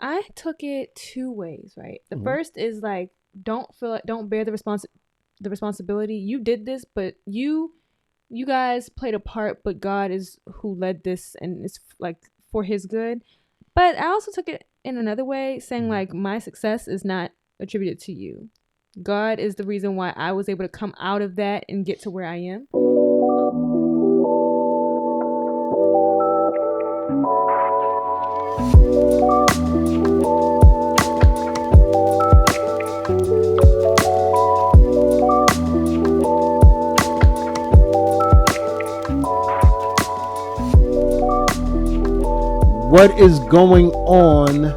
I took it two ways, right? The first is like, don't bear the responsibility. You did this, but you guys played a part, but God is who led this, and it's like for His good. But I also took it in another way, saying like, my success is not attributed to you. God is the reason why I was able to come out of that and get to where I am. What is going on,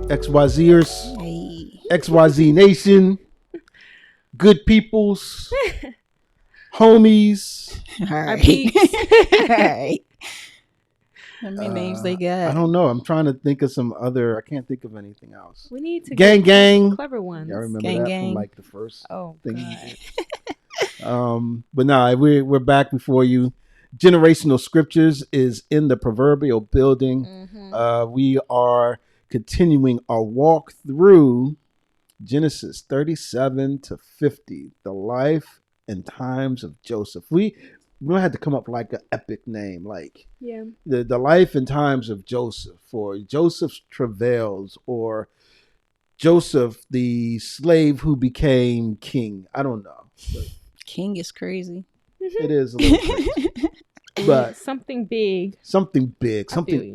XYZers? Hey. XYZ Nation, good peoples, homies. All right. All right. How many names they got? I don't know. I'm trying to think of some other. I can't think of anything else. We need to gang get clever ones. I remember gang, that gang. from like the first thing God. you did. But no, we're back before you. Generational Scriptures is in the proverbial building. We are continuing our walk through Genesis 37 to 50, the life and times of Joseph. We had to come up like an epic name, like the life and times of Joseph, or Joseph's travails, or Joseph, the slave who became king. I don't know. But King is crazy. it is a little crazy. But something big, something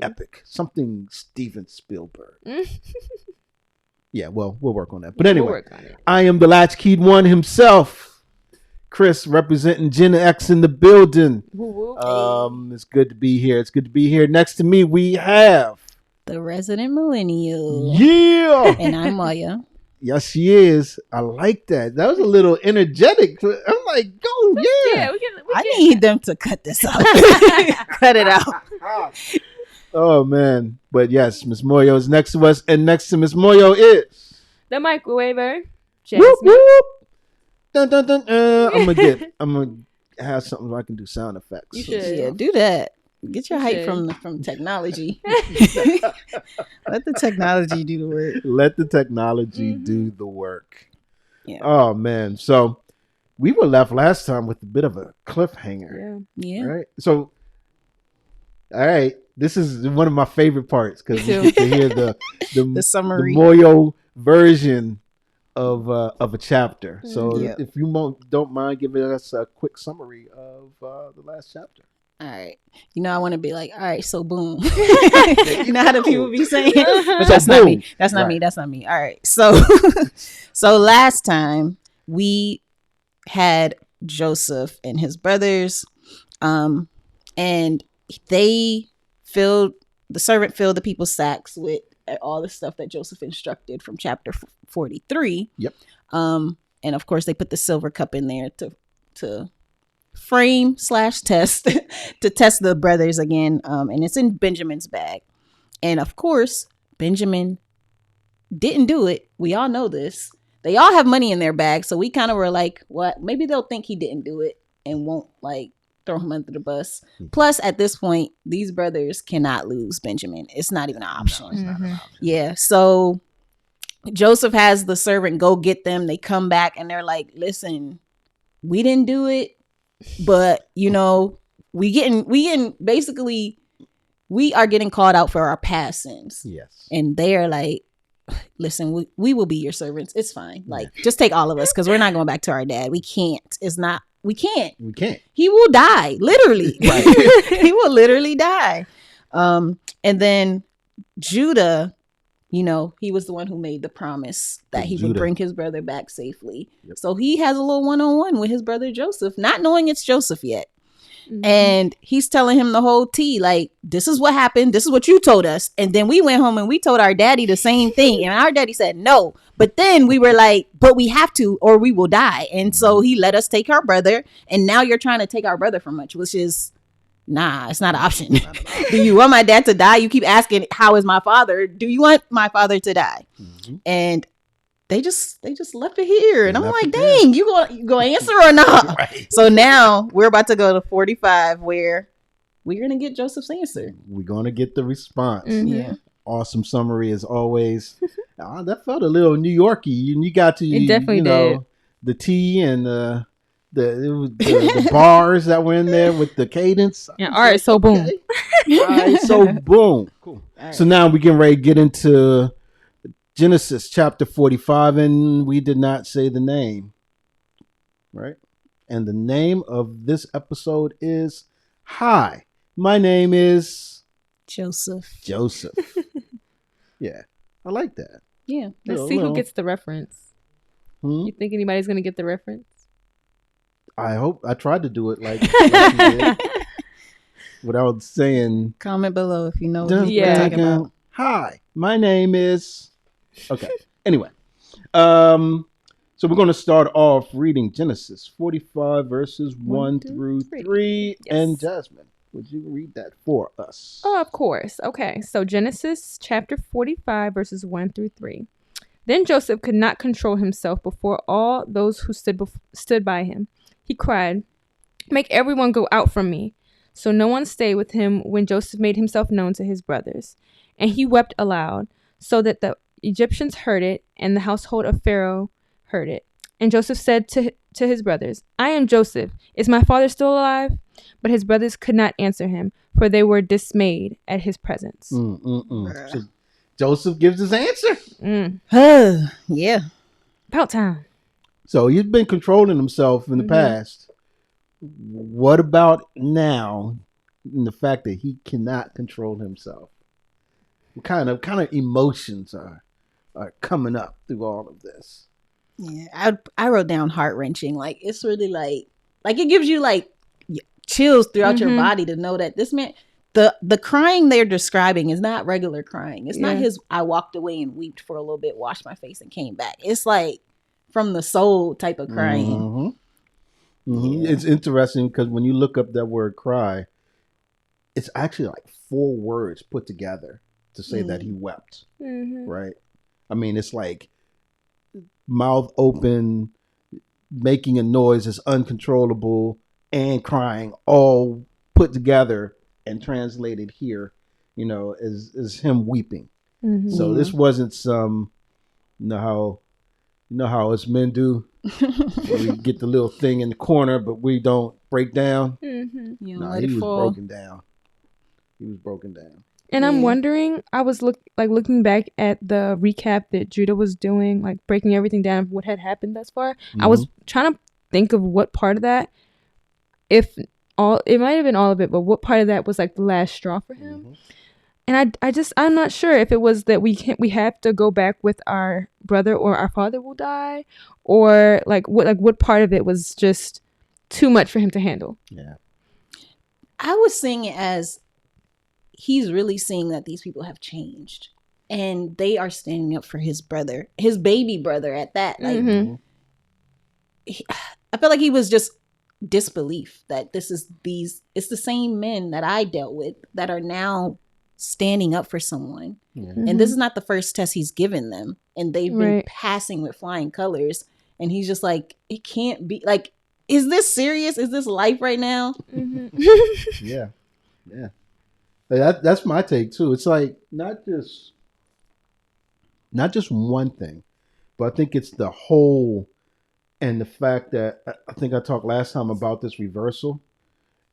epic, something Steven Spielberg. Yeah, well, we'll work on that. But anyway, we'll work on it. I am the latchkeyed one himself, Chris, representing Gen X in the building. It's good to be here. It's good to be here. Next to me, we have the resident millennial. Yeah, and I'm Maya. Yes, she is. I like that. That was a little energetic. I'm like, go, yeah. I need them to cut this out. Cut it out. Oh, man. But yes, Miss Moyo is next to us. And next to Miss Moyo is the microwaver. Whoop, whoop. Dun, dun, dun. I'm going to have something where I can do sound effects. You should. Yeah, do that. Get your hype from technology. Let the technology do the work. Let the technology do the work. Yeah. Oh, man. So we were left last time with a bit of a cliffhanger. Yeah. Right? So, all right. This is one of my favorite parts because you get to hear the summary, the Moyo version of a chapter. So if you don't mind giving us a quick summary of the last chapter. All right. I want to be like, all right, so boom. You know how the people be saying? But that's not me. That's not me. That's not me. All right. So last time we had Joseph and his brothers, and the servant filled the people's sacks with all the stuff that Joseph instructed from chapter 43. Yep. And of course they put the silver cup in there to frame / test to test the brothers again, and it's in Benjamin's bag, and of course Benjamin didn't do it. We all know this. They all have money in their bag, so we kind of were like, what, maybe they'll think he didn't do it and won't like throw him under the bus. Plus at this point these brothers cannot lose Benjamin. It's not even an option. No, it's not an option. Yeah, so Joseph has the servant go get them. They come back and they're like, listen, we didn't do it, but we are getting called out for our past sins. Yes. And they are like, listen, we will be your servants. It's fine. Like, just take all of us because we're not going back to our dad. We can't. We can't. He will die, literally. He will literally die. And then Judah, he was the one who made the promise that he would bring his brother back safely. Yep. So he has a little one-on-one with his brother Joseph, not knowing it's Joseph yet. Mm-hmm. And he's telling him the whole tea, like, this is what happened. This is what you told us. And then we went home and we told our daddy the same thing. And our daddy said no. But then we were like, but we have to or we will die. And so he let us take our brother. And now you're trying to take our brother from us, which is, nah, it's not an option. Do you want my dad to die? You keep asking, how is my father? Do you want my father to die? Mm-hmm. And they just left it here. And I'm like, dang, you gonna answer or not? Right. So now we're about to go to 45 where we're going to get Joseph's answer. We're going to get the response. Mm-hmm. Yeah. awesome summary as always. That felt a little New Yorky. You got to, It definitely did. The tea and the bars that were in there with the cadence. Yeah. All right. So boom. All right. So boom. Cool. Right. So now we can ready to get into Genesis chapter 45, and we did not say the name, right? And the name of this episode is Hi, my name is Joseph. Yeah, I like that. Yeah. Let's see who gets the reference. You think anybody's going to get the reference? I hope. I tried to do it like you did, without saying. Comment below if you know what we're talking about. Hi, my name is... Okay. Anyway, so we're going to start off reading Genesis 45 verses 1 through 3. Yes. And Jasmine, would you read that for us? Oh, of course. Okay. So Genesis chapter 45 verses 1 through 3. Then Joseph could not control himself before all those who stood by him. He cried, "Make everyone go out from me." So no one stayed with him when Joseph made himself known to his brothers. And he wept aloud, so that the Egyptians heard it, and the household of Pharaoh heard it. And Joseph said to his brothers, "I am Joseph. Is my father still alive?" But his brothers could not answer him, for they were dismayed at his presence. So Joseph gives his answer. Yeah. About time. So he's been controlling himself in the past. What about now, in the fact that he cannot control himself? What kind of emotions are coming up through all of this? Yeah, I wrote down heart-wrenching. Like, it's really like it gives you like chills throughout your body to know that this man, the crying they're describing is not regular crying. It's not his I walked away and wept for a little bit, washed my face and came back. It's like from the soul type of crying. Yeah. It's interesting because when you look up that word cry, it's actually like 4 words put together to say that he wept. Right? I mean, it's like mouth open, making a noise that's uncontrollable, and crying, all put together and translated here, is him weeping. So this wasn't some, you know how us men do. We get the little thing in the corner, but we don't break down. He was broken down. He was broken down. And I'm wondering, I was looking back at the recap that Judah was doing, like breaking everything down of what had happened thus far. I was trying to think of what part of that, it might have been all of it, but what part of that was like the last straw for him. And I'm not sure if it was that we have to go back with our brother or our father will die, or what part of it was just too much for him to handle. Yeah. I was seeing it as he's really seeing that these people have changed and they are standing up for his brother, his baby brother at that. Like, I felt like he was just disbelief that it's the same men that I dealt with that are now standing up for someone. And this is not the first test he's given them, and they've been passing with flying colors, and he's just like, it can't be, like, is this serious? Is this life right now? Yeah that's my take too. It's like not just one thing, but I think it's the whole, and the fact that I think I talked last time about this reversal,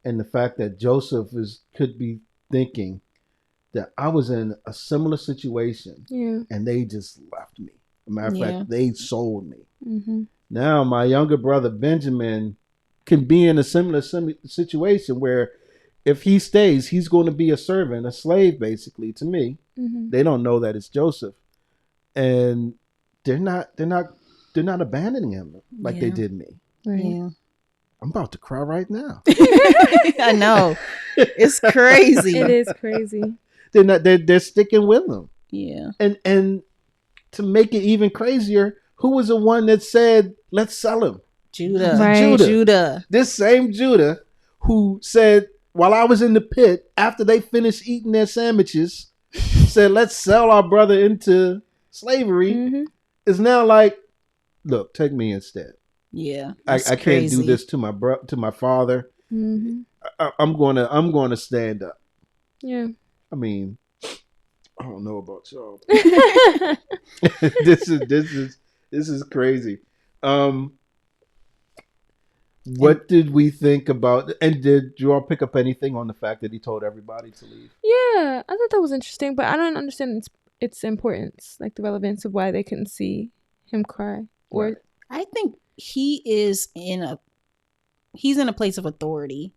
and the fact that Joseph could be thinking that I was in a similar situation, and they just left me. As a matter of fact, they sold me. Now my younger brother Benjamin can be in a similar situation where if he stays, he's going to be a servant, a slave, basically, to me. They don't know that it's Joseph, and they're not abandoning him like they did me. I'm about to cry right now. I know, it's crazy. It is crazy. They're sticking with him. Yeah, and to make it even crazier, who was the one that said, "Let's sell him"? Judah. Right. Judah. This same Judah who said, while I was in the pit, after they finished eating their sandwiches, said, "Let's sell our brother into slavery," is now like, "Look, take me instead." Yeah, I can't do this to my father. I'm going to stand up. Yeah. I mean, I don't know about y'all. This is crazy. What did we think about? And did you all pick up anything on the fact that he told everybody to leave? Yeah, I thought that was interesting, but I don't understand its importance, like the relevance of why they couldn't see him cry. Or Right. I think he's in a place of authority,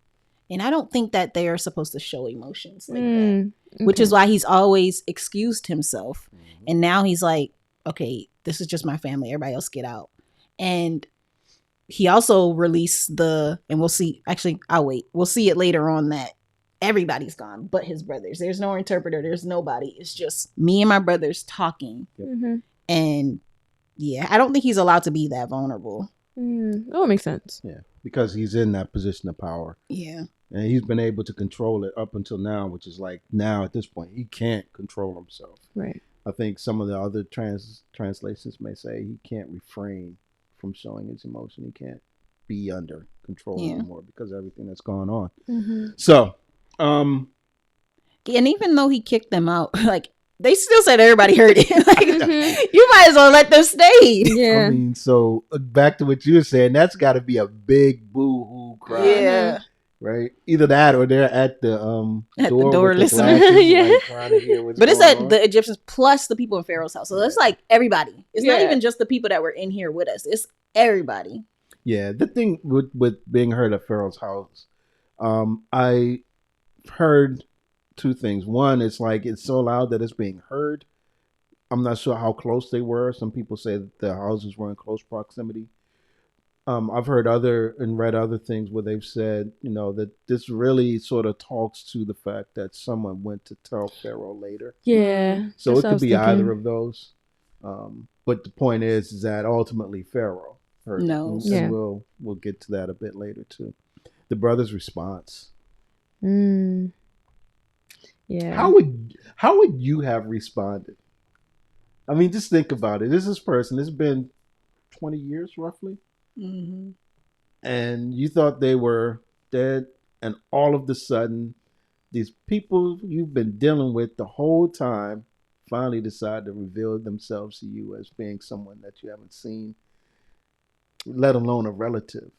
and I don't think that they are supposed to show emotions like that. okay. Which is why he's always excused himself, and now he's like, okay, this is just my family. Everybody else get out. And he also released and we'll see. Actually, I'll wait. We'll see it later on that everybody's gone, but his brothers. There's no interpreter. There's nobody. It's just me and my brothers talking. Mm-hmm. And yeah, I don't think he's allowed to be that vulnerable. Oh, it makes sense. Yeah, because he's in that position of power. Yeah. And he's been able to control it up until now, which is like now at this point, he can't control himself. Right. I think some of the other translations may say he can't refrain from showing his emotion. He can't be under control anymore because of everything that's going on. Mm-hmm. So, and even though he kicked them out, like they still said everybody heard it. Like, you might as well let them stay. Yeah. I mean, so back to what you were saying, that's got to be a big boo-hoo cry. Yeah. Right? Either that or they're at the door listening. like, trying to hear what's but it's going at on. the Egyptians plus the people in Pharaoh's house. So it's like everybody. It's not even just the people that were in here with us. It's everybody. Yeah, the thing with being heard at Pharaoh's house, I heard two things. One, it's like it's so loud that it's being heard. I'm not sure how close they were. Some people say that the houses were in close proximity. I've heard read other things where they've said, that this really sort of talks to the fact that someone went to tell Pharaoh later. Yeah. So it could be either of those. But the point is that ultimately Pharaoh heard it. And we'll get to that a bit later too. The brother's response. Yeah. How would you have responded? I mean, just think about it. This person. It's been 20 years roughly. Mm-hmm. And you thought they were dead, and all of a sudden, these people you've been dealing with the whole time finally decide to reveal themselves to you as being someone that you haven't seen, let alone a relative,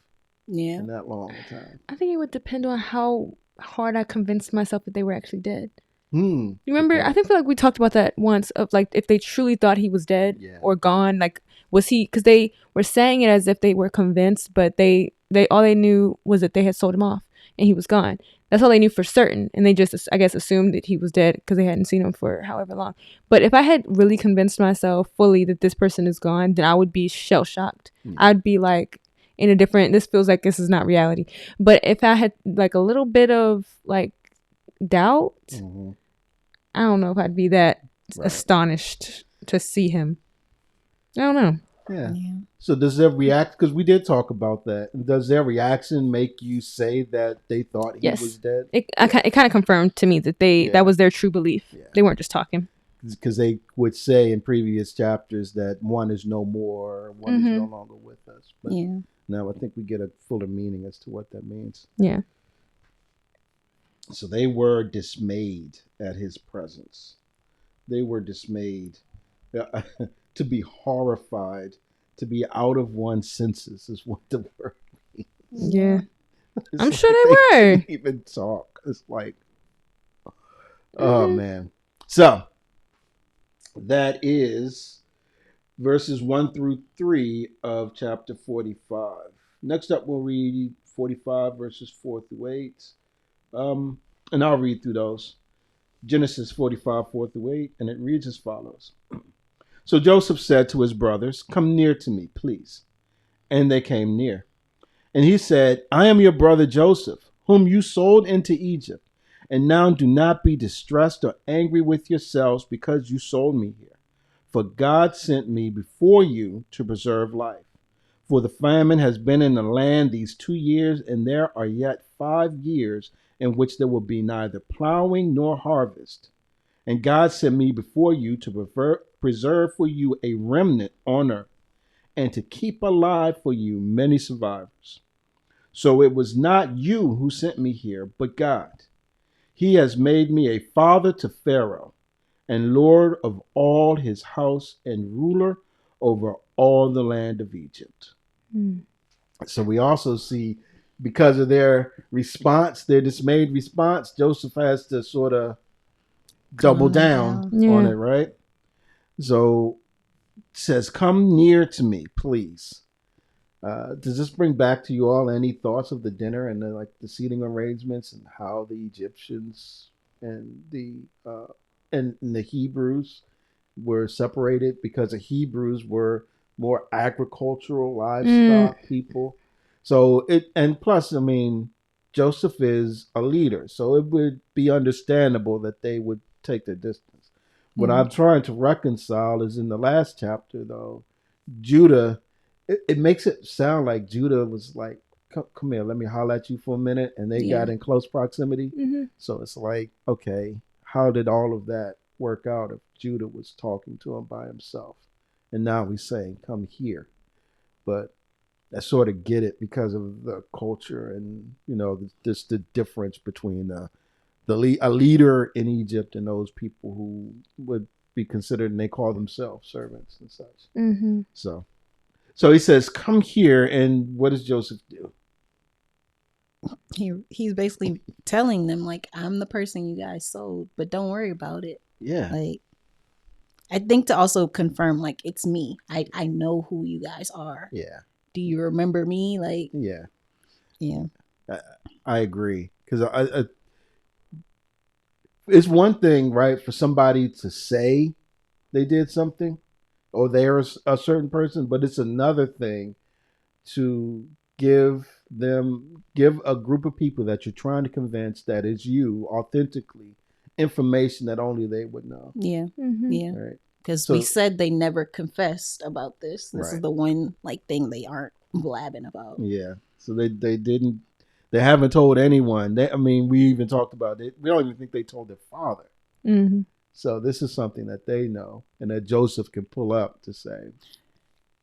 in that long time. I think it would depend on how hard I convinced myself that they were actually dead. You remember? Okay. I feel like we talked about that once. Of like, if they truly thought he was dead or gone, like, was he? Because they were saying it as if they were convinced, but they all they knew was that they had sold him off and he was gone. That's all they knew for certain, and they just, I guess, assumed that he was dead because they hadn't seen him for however long. But if I had really convinced myself fully that this person is gone, then I would be shell shocked. I'd be like in a different. This feels like this is not reality. But if I had like a little bit of like doubt. I don't know if I'd be that astonished to see him. I don't know. Yeah. So does their react? Because we did talk about that. Does their reaction make you say that they thought he was dead? It kind of confirmed to me that that was their true belief. Yeah. They weren't just talking. Because they would say in previous chapters that one is no more, one is no longer with us. But now I think we get a fuller meaning as to what that means. Yeah. So they were dismayed at his presence. They were dismayed. To be horrified, to be out of one's senses is what the word means. Yeah. I'm sure they were. Can't even talk. It's like, oh man. So that is verses 1-3 of chapter 45. Next up, we'll read 45 verses 4-8. And I'll read through those. Genesis 45, 4-8, and it reads as follows. So Joseph said to his brothers, "Come near to me, please." And they came near. And he said, "I am your brother Joseph, whom you sold into Egypt. And now do not be distressed or angry with yourselves because you sold me here. For God sent me before you to preserve life. For the famine has been in the land these 2 years, and there are yet 5 years in which there will be neither plowing nor harvest. And God sent me before you to preserve for you a remnant on earth, and to keep alive for you many survivors. So it was not you who sent me here, but God. He has made me a father to Pharaoh, and Lord of all his house and ruler over all the land of Egypt. Mm. So we also see, because of their response, their dismayed response, Joseph has to sort of double down on it, right? So it says, "Come near to me, please." Does this bring back to you all any thoughts of the dinner and the seating arrangements and how the Egyptians and the Hebrews were separated, because the Hebrews were more agricultural livestock people? So and plus, I mean, Joseph is a leader, so it would be understandable that they would take the distance. What I'm trying to reconcile is in the last chapter, though, Judah, it makes it sound like Judah was like, come here, let me holler at you for a minute. And they got in close proximity. Mm-hmm. So it's like, okay, how did all of that work out if Judah was talking to him by himself? And now he's saying, come here. But I sort of get it because of the culture and, just the difference between a leader in Egypt and those people who would be considered, and they call themselves servants and such. Mm-hmm. So he says, come here. And what does Joseph do? He's basically telling them, like, I'm the person you guys sold, but don't worry about it. Yeah. Like, I think to also confirm, like, it's me. I know who you guys are. Yeah. Do you remember me? Like, yeah. Yeah. I agree. Because it's one thing, right, for somebody to say they did something or they're a certain person, but it's another thing to give a group of people that you're trying to convince that is you authentically information that only they would know. Yeah. Mm-hmm. Yeah. Right. Because we said they never confessed about this. This right. is the one thing they aren't blabbing about. Yeah. So they didn't. They haven't told anyone. We even talked about it. We don't even think they told their father. Mm-hmm. So this is something that they know and that Joseph can pull up to say,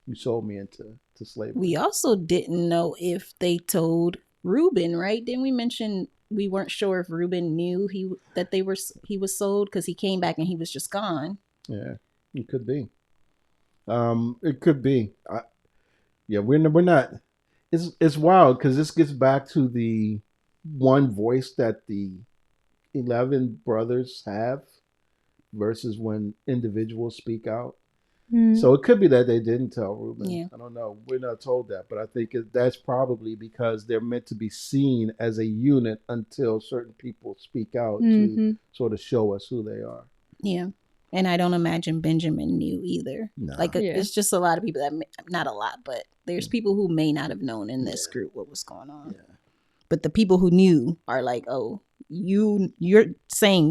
you sold me into slavery. We also didn't know if they told Reuben, right? Didn't we mention we weren't sure if Reuben knew he was sold because he came back and he was just gone? Yeah, it could be. It could be. We're not. It's wild because this gets back to the one voice that the 11 brothers have versus when individuals speak out. Mm-hmm. So it could be that they didn't tell Reuben. Yeah. I don't know. We're not told that, but I think that's probably because they're meant to be seen as a unit until certain people speak out to sort of show us who they are. Yeah. And I don't imagine Benjamin knew either. No. It's just a lot of people that, not a lot, but there's people who may not have known in this group what was going on. Yeah. But the people who knew are like, oh, you're saying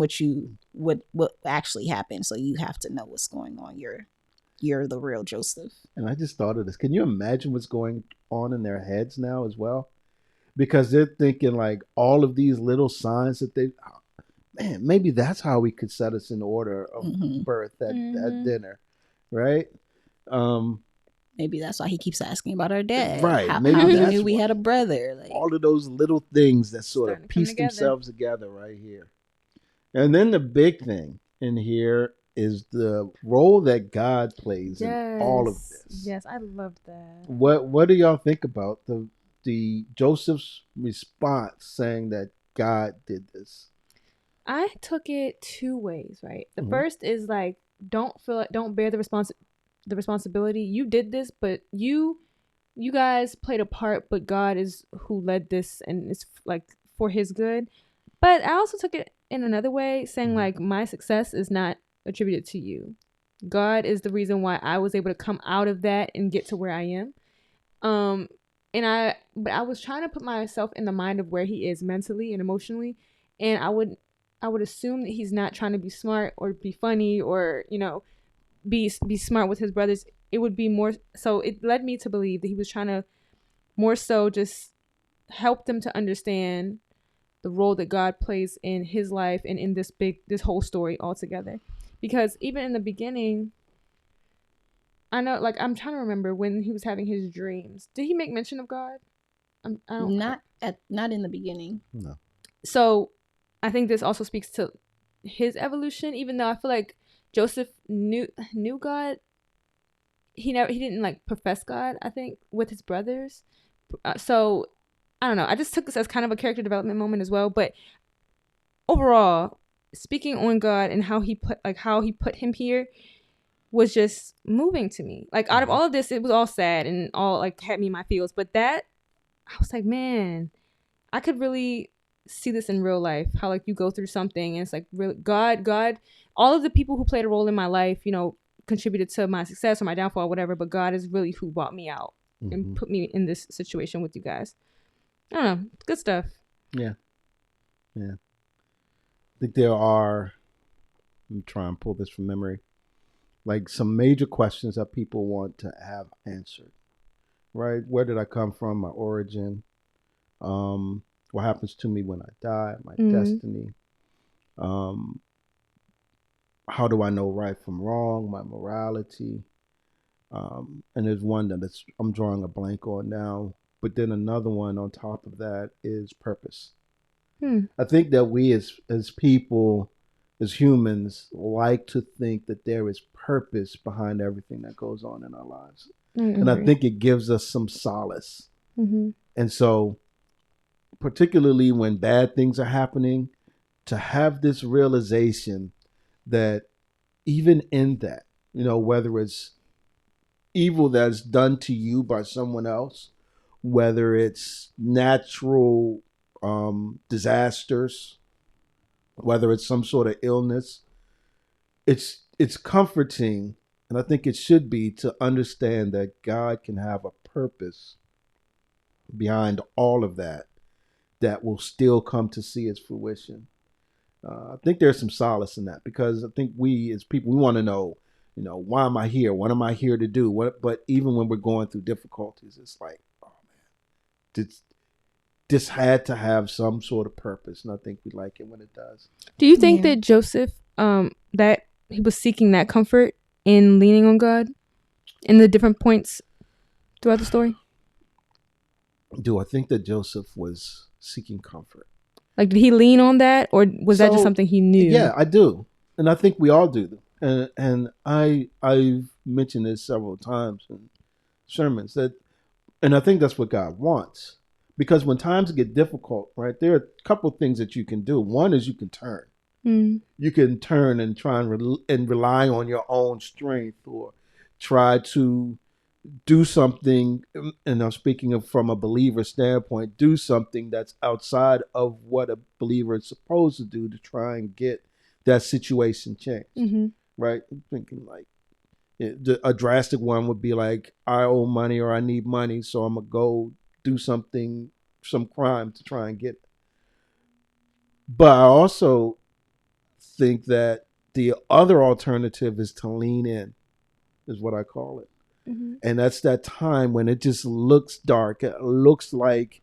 what actually happened, so you have to know what's going on. You're the real Joseph. And I just thought of this. Can you imagine what's going on in their heads now as well? Because they're thinking like all of these little signs that maybe that's how we could set us in order of birth at dinner, right? Maybe that's why he keeps asking about our dad. Right. How he knew we had a brother. Like, all of those little things that sort of piece themselves together right here. And then the big thing in here is the role that God plays in all of this. Yes, I love that. What do y'all think about the Joseph's response saying that God did this? I took it two ways, right? The first is like, don't bear the responsibility. You did this, but you guys played a part, but God is who led this, and it's like for His good. But I also took it in another way, saying like, my success is not attributed to you. God is the reason why I was able to come out of that and get to where I am. But I was trying to put myself in the mind of where He is mentally and emotionally, and I would assume that He's not trying to be smart or be funny or, be smart with His brothers. It would be more so, it led me to believe that He was trying to more so just help them to understand the role that God plays in His life and in this whole story altogether. Because even in the beginning, I know, like, I'm trying to remember when He was having his dreams. Did He make mention of God? Not in the beginning. No. So I think this also speaks to His evolution, even though I feel like Joseph knew God. He didn't like profess God, I think, with his brothers. So I don't know. I just took this as kind of a character development moment as well. But overall, speaking on God and how he put him here was just moving to me. Like out of all of this, it was all sad and all like had me in my feels. But that I was like, man, I could really see this in real life. How like you go through something and it's like really God, all of the people who played a role in my life, contributed to my success or my downfall or whatever. But God is really who brought me out and put me in this situation with you guys. I don't know. Good stuff. Yeah. I think there are, let me try and pull this from memory, like some major questions that people want to have answered, right? Where did I come from? My origin. What happens to me when I die? My destiny. How do I know right from wrong? My morality. And there's one that I'm drawing a blank on now. But then another one on top of that is purpose. I think that we as people, as humans, like to think that there is purpose behind everything that goes on in our lives. And I think it gives us some solace. And so, particularly when bad things are happening, to have this realization that even in that, whether it's evil that's done to you by someone else, whether it's natural disasters, whether it's some sort of illness, it's comforting, and I think it should be, to understand that God can have a purpose behind all of that will still come to see its fruition. I think there's some solace in that, because I think we as people, we want to know, why am I here? What am I here to do? But even when we're going through difficulties, it's like, oh man, this had to have some sort of purpose, and I think we like it when it does. Do you think that Joseph, that he was seeking that comfort in leaning on God in the different points throughout the story? Do I think that Joseph was seeking comfort? Like, did he lean on that, or was that just something he knew? Yeah, I do, and I think we all do. And I've mentioned this several times in sermons, and I think that's what God wants. Because when times get difficult, right, there are a couple of things that you can do. One is you can turn. You can turn and try and rely on your own strength, or try to do something, and I'm speaking from a believer standpoint, do something that's outside of what a believer is supposed to do to try and get that situation changed. Right? I'm thinking like a drastic one would be like, I owe money or I need money, so I'm going to go do something, some crime to try and get it. But I also think that the other alternative is to lean in, is what I call it. And that's that time when it just looks dark. It looks like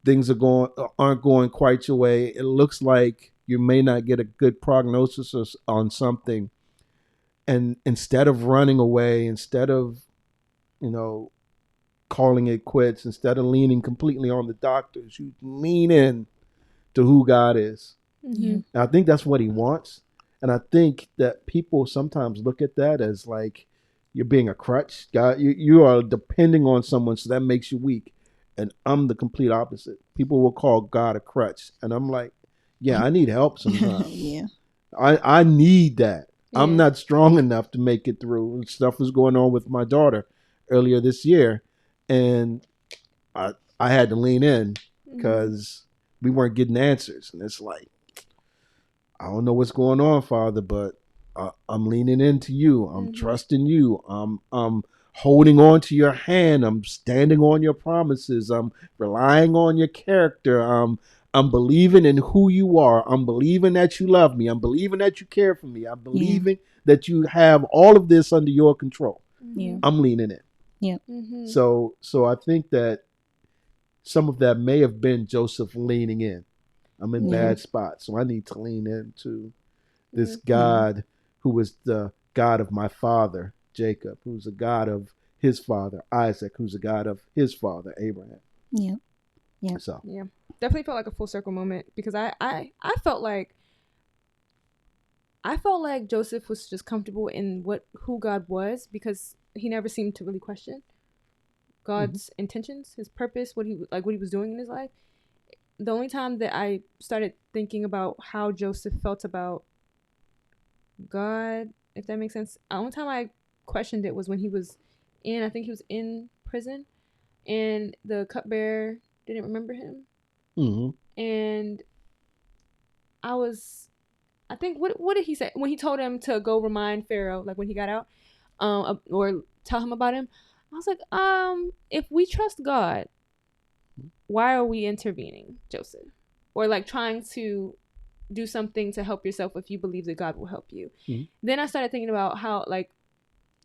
things aren't going quite your way. It looks like you may not get a good prognosis on something. And instead of running away, instead of, calling it quits, instead of leaning completely on the doctors, you lean in to who God is. And I think that's what he wants. And I think that people sometimes look at that as like you're being a crutch. God, you are depending on someone, so that makes you weak. And I'm the complete opposite. People will call God a crutch. And I'm like, yeah, I need help sometimes. I need that. I'm not strong enough to make it through. Stuff was going on with my daughter earlier this year, and I had to lean in because we weren't getting answers. And it's like, I don't know what's going on, Father, but I'm leaning into you. I'm trusting you. I'm holding on to your hand. I'm standing on your promises. I'm relying on your character. I'm believing in who you are. I'm believing that you love me. I'm believing that you care for me. I'm believing that you have all of this under your control. I'm leaning in. So I think that some of that may have been Joseph leaning in. I'm in bad spots, so I need to lean into this God who is the God of my father, Jacob, who's the God of his father, Isaac, who's the God of his father, Abraham. So definitely felt like a full circle moment, because I felt like I felt like Joseph was just comfortable in who God was, because he never seemed to really question God's intentions, his purpose, what he was doing in his life. The only time that I started thinking about how Joseph felt about God, if that makes sense, the only time I questioned it was when he was I think he was in prison, and the cupbearer didn't remember him. And I think, what did he say when he told him to go remind Pharaoh, like when he got out, or tell him about him? I was like, if we trust God, why are we intervening, Joseph? Or like trying to do something to help yourself if you believe that God will help you. Then I started thinking about how, like,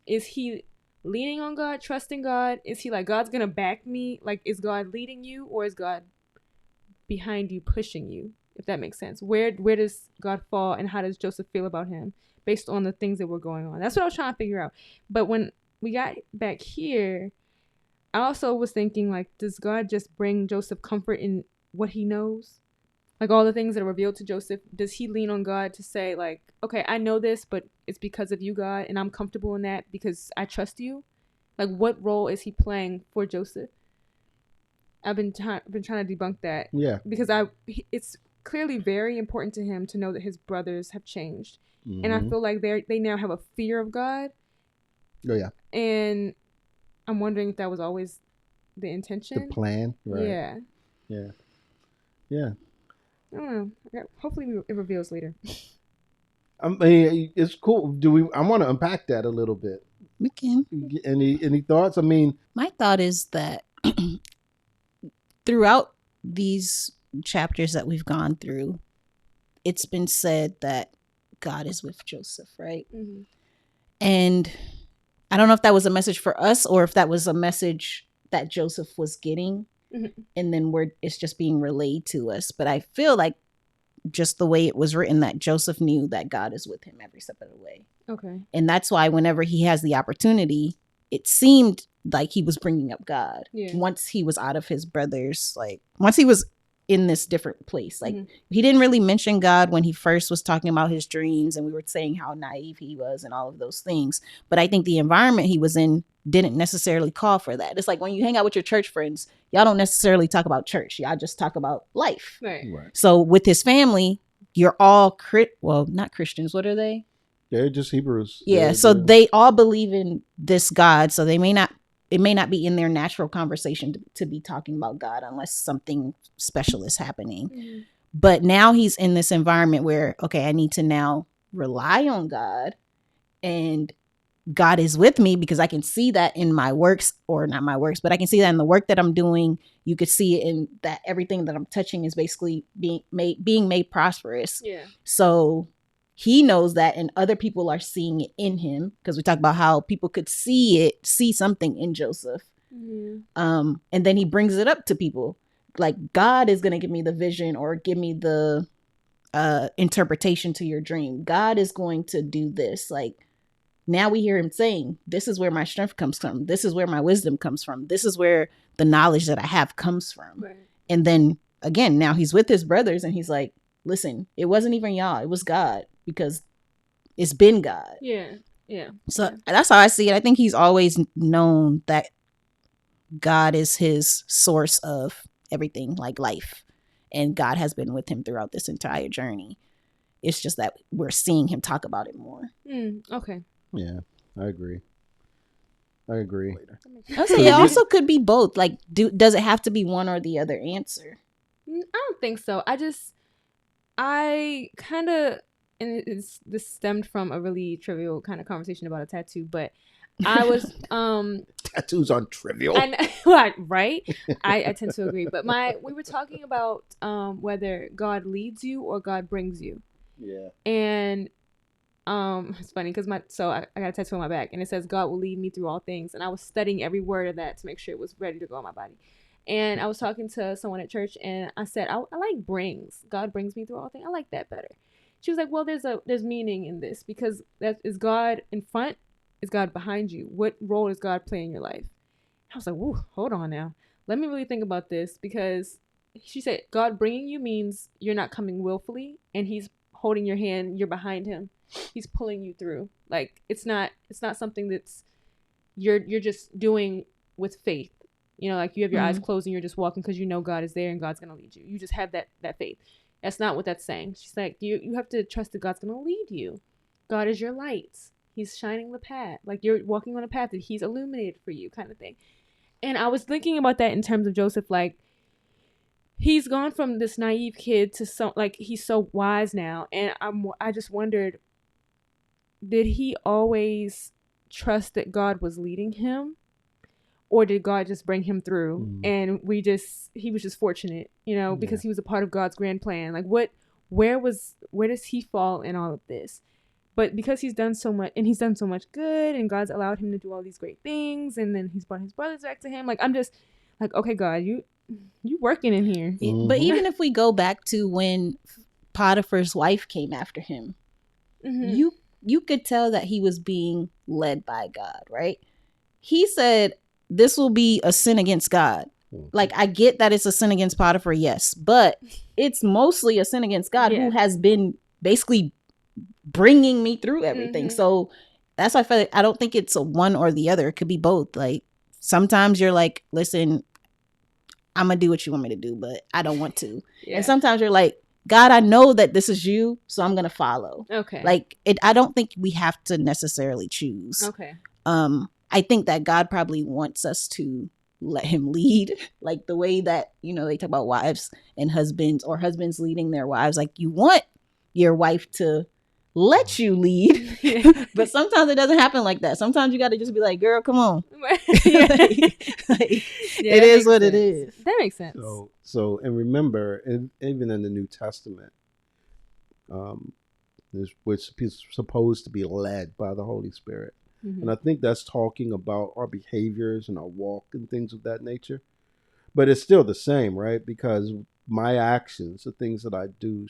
is he leaning on God, trusting God? Is he like, God's gonna back me? Like, is God leading you, or is God behind you, pushing you? If that makes sense. Where does God fall, and how does Joseph feel about him based on the things that were going on? That's what I was trying to figure out. But when we got back here, I also was thinking, like, does God just bring Joseph comfort in what he knows? Like, all the things that are revealed to Joseph, does he lean on God to say, like, okay, I know this, but it's because of you, God, and I'm comfortable in that because I trust you? Like, what role is he playing for Joseph? I've been trying to debunk that. Yeah. Because it's clearly very important to him to know that his brothers have changed. And I feel like they now have a fear of God. Oh, yeah. And I'm wondering if that was always the intention. The plan, right? Yeah. Yeah. Yeah. I don't know. Hopefully it reveals later. I mean, it's cool. I want to unpack that a little bit. We can. Any thoughts? I mean, my thought is that throughout these chapters that we've gone through, it's been said that God is with Joseph, right? And I don't know if that was a message for us or if that was a message that Joseph was getting, and then it's just being relayed to us. But I feel like just the way it was written, that Joseph knew that God is with him every step of the way. Okay. And that's why whenever he has the opportunity, it seemed like he was bringing up God. Yeah. Once he was out of his brothers, like once he was in this different place, like he didn't really mention God when he first was talking about his dreams, and we were saying how naive he was and all of those things. But I think the environment he was in didn't necessarily call for that. It's like when you hang out with your church friends, y'all don't necessarily talk about church. Y'all just talk about life. Right. So with his family, you're all not Christians. What are they? They're just Hebrews. Yeah. So they all believe in this God. So it may not be in their natural conversation to be talking about God unless something special is happening. But now he's in this environment where, okay, I need to now rely on God, and God is with me because I can see that in my works, or not my works, but I can see that in the work that I'm doing. You could see it in that everything that I'm touching is basically being made prosperous. Yeah. So he knows that, and other people are seeing it in him, because we talk about how people could see something in Joseph. And then he brings it up to people. Like, God is going to give me the vision or give me the interpretation to your dream. God is going to do this. Like, now we hear him saying, this is where my strength comes from. This is where my wisdom comes from. This is where the knowledge that I have comes from. Right. And then again, now he's with his brothers and he's like, listen, it wasn't even y'all, it was God, because it's been God. Yeah. Yeah. So that's how I see it. I think he's always known that God is his source of everything, like life. And God has been with him throughout this entire journey. It's just that we're seeing him talk about it more. Okay. Yeah, I agree. I say it also could be both. Like, does it have to be one or the other answer? I don't think so. I kind of, and this stemmed from a really trivial kind of conversation about a tattoo, but I was tattoos aren't trivial. Right? I tend to agree. But we were talking about whether God leads you or God brings you. Yeah. And it's funny because I got a tattoo on my back and it says God will lead me through all things, and I was studying every word of that to make sure it was ready to go on my body. And I was talking to someone at church and I said, I like brings. God brings me through all things. I like that better. She was like, well, there's meaning in this, because that is God in front, is God behind you. What role does God play in your life? I was like, whoa, hold on now. Let me really think about this, because she said God bringing you means you're not coming willfully and he's holding your hand, you're behind him. he's pulling you through. Like it's not something that's you're just doing with faith. You know, like you have your eyes closed and you're just walking because you know God is there and God's gonna lead you. You just have that faith. That's not what that's saying. She's like, you have to trust that God's gonna lead you. God is your light. He's shining the path. Like you're walking on a path that he's illuminated for you, kind of thing. And I was thinking about that in terms of Joseph, like he's gone from this naive kid to so like he's so wise now. And I just wondered, did he always trust that God was leading him? Or did God just bring him through and he was just fortunate, you know, because he was a part of God's grand plan. Like where does he fall in all of this? But because he's done so much good and God's allowed him to do all these great things and then he's brought his brothers back to him. Like I'm just like, okay, God, you working in here. But even if we go back to when Potiphar's wife came after him, you could tell that he was being led by God, right? He said, this will be a sin against God. Like, I get that it's a sin against Potiphar, yes, but it's mostly a sin against God who has been basically bringing me through everything. So that's why I feel like I don't think it's a one or the other. It could be both. Like, sometimes you're like, listen, I'm going to do what you want me to do, but I don't want to. And sometimes you're like, God, I know that this is you, so I'm going to follow. Okay. Like, I don't think we have to necessarily choose. Okay. I think that God probably wants us to let him lead, like the way that, you know, they talk about wives and husbands or husbands leading their wives. Like you want your wife to let you lead, but sometimes it doesn't happen like that. Sometimes you got to just be like, girl, come on. It is what it is. That makes sense. So, and remember, even in the New Testament, we're supposed to be led by the Holy Spirit. And I think that's talking about our behaviors and our walk and things of that nature. But it's still the same, right? Because my actions, the things that I do,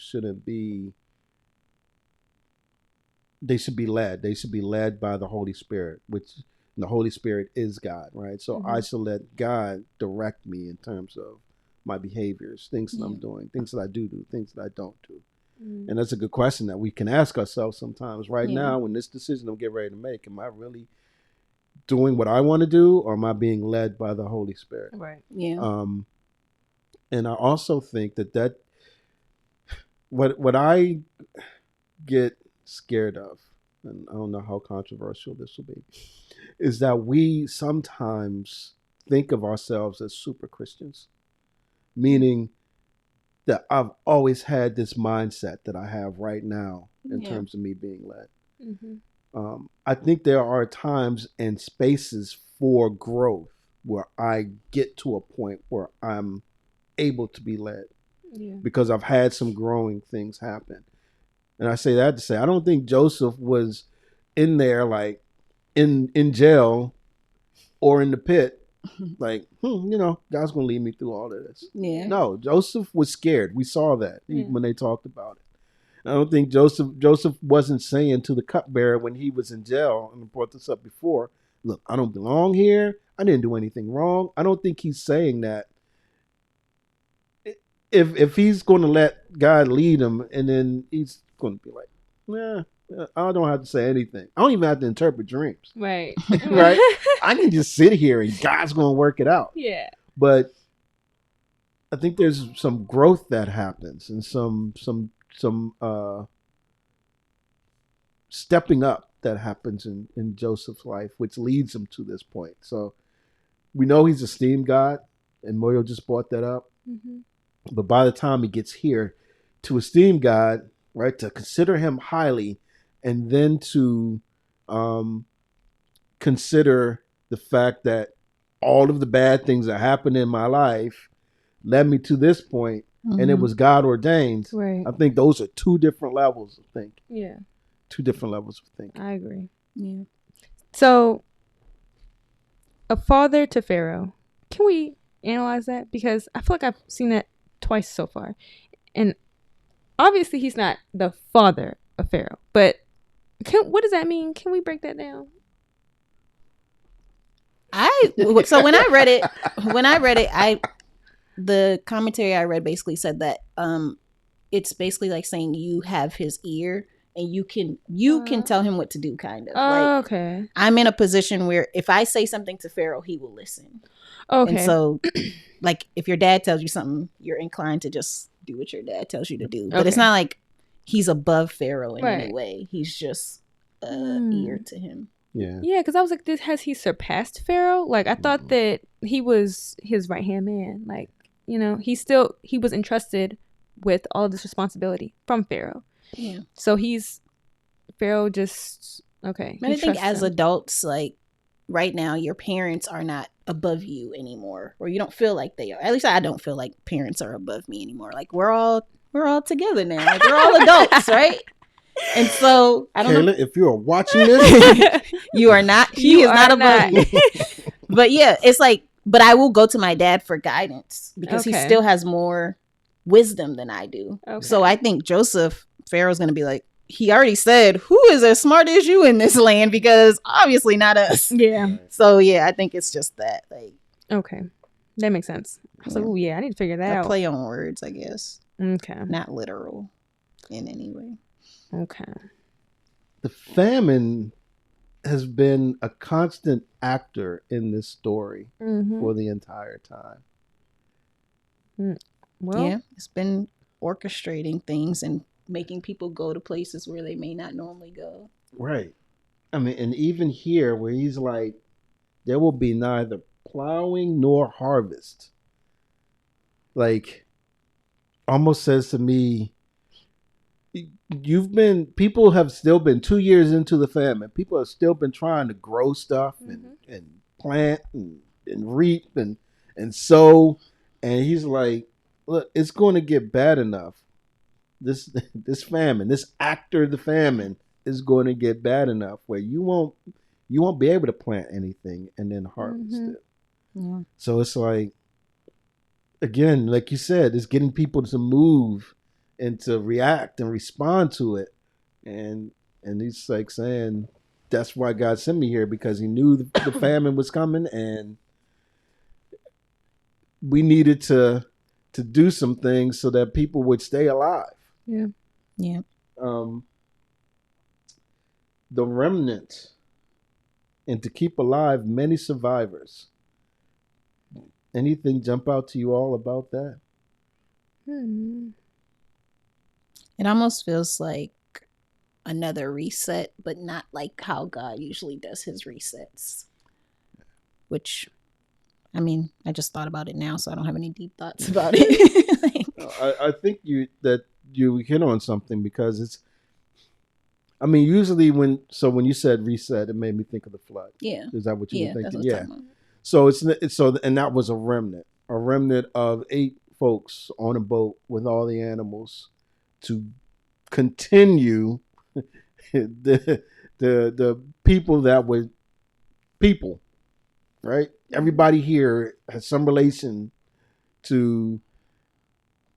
they should be led. They should be led by the Holy Spirit, which the Holy Spirit is God, right? So I should let God direct me in terms of my behaviors, things that I'm doing, things that I do, things that I don't do. And that's a good question that we can ask ourselves sometimes. Right now, in this decision I'm getting ready to make, am I really doing what I want to do, or am I being led by the Holy Spirit? Right. Yeah. And I also think that what I get scared of, and I don't know how controversial this will be, is that we sometimes think of ourselves as super Christians, meaning that I've always had this mindset that I have right now in terms of me being led. I think there are times and spaces for growth where I get to a point where I'm able to be led because I've had some growing things happen. And I say that to say, I don't think Joseph was in there like in jail or in the pit like, you know, God's going to lead me through all of this. Yeah. No, Joseph was scared. We saw that when they talked about it. I don't think Joseph wasn't saying to the cupbearer when he was in jail, and I brought this up before, look, I don't belong here. I didn't do anything wrong. I don't think he's saying that. If he's going to let God lead him, and then he's going to be like, nah, I don't have to say anything. I don't even have to interpret dreams. Right. Right? I can just sit here and God's going to work it out. Yeah. But I think there's some growth that happens and some stepping up that happens in Joseph's life, which leads him to this point. So we know he's esteemed God, and Moyo just brought that up. But by the time he gets here, to esteem God, right, to consider him highly, and then to consider the fact that all of the bad things that happened in my life led me to this point, and it was God ordained. Right. I think those are two different levels of thinking. Yeah. Two different levels of thinking. I agree. Yeah. So, a father to Pharaoh. Can we analyze that? Because I feel like I've seen that twice so far. And obviously he's not the father of Pharaoh, but what does that mean? Can we break that down? So when I read it, the commentary I read basically said that it's basically like saying you have his ear and you can tell him what to do, kind of. Okay. I'm in a position where if I say something to Pharaoh, he will listen. Okay. And so, like, if your dad tells you something, you're inclined to just do what your dad tells you to do. But it's not like he's above Pharaoh in any way. He's just ear to him. Yeah. Yeah, because I was like, has he surpassed Pharaoh? Like, I thought that he was his right-hand man. Like, he was entrusted with all of this responsibility from Pharaoh. Yeah. So Pharaoh just, okay. And I think as adults, like, right now, your parents are not above you anymore, or you don't feel like they are. At least I don't feel like parents are above me anymore. Like, we're all together now. Like, we're all adults, right? And so I don't know if you are watching this, you are not. He is not above you. But yeah, it's like. But I will go to my dad for guidance because he still has more wisdom than I do. Okay. So I think Pharaoh's going to be like, he already said, who is as smart as you in this land? Because obviously not us. Yeah. So yeah, I think it's just that. Like, okay, that makes sense. I was like, oh yeah, I need to figure that out. Play on words, I guess. Okay. Not literal in any way. Okay. The famine has been a constant actor in this story for the entire time. Well, yeah, it's been orchestrating things and making people go to places where they may not normally go. Right. I mean, and even here where he's like, there will be neither plowing nor harvest. Like, almost says to me, people have still been 2 years into the famine. People have still been trying to grow stuff and plant and reap and sow. And he's like, look, it's going to get bad enough. This famine, this actor of the famine is going to get bad enough where you won't be able to plant anything and then harvest it. Yeah. So it's like, again, like you said, it's getting people to move and to react and respond to it. And he's like saying, that's why God sent me here, because he knew the famine was coming and we needed to do some things so that people would stay alive. Yeah. Yeah. The remnant, and to keep alive many survivors. Anything jump out to you all about that? It almost feels like another reset, but not like how God usually does his resets. Which, I mean, I just thought about it now, so I don't have any deep thoughts about it. I think you hit on something, because it's, I mean, usually when you said reset, it made me think of the flood. Yeah. Is that what you were thinking? Yeah. So and that was a remnant of 8 folks on a boat with all the animals to continue the people that were people, right? Everybody here has some relation to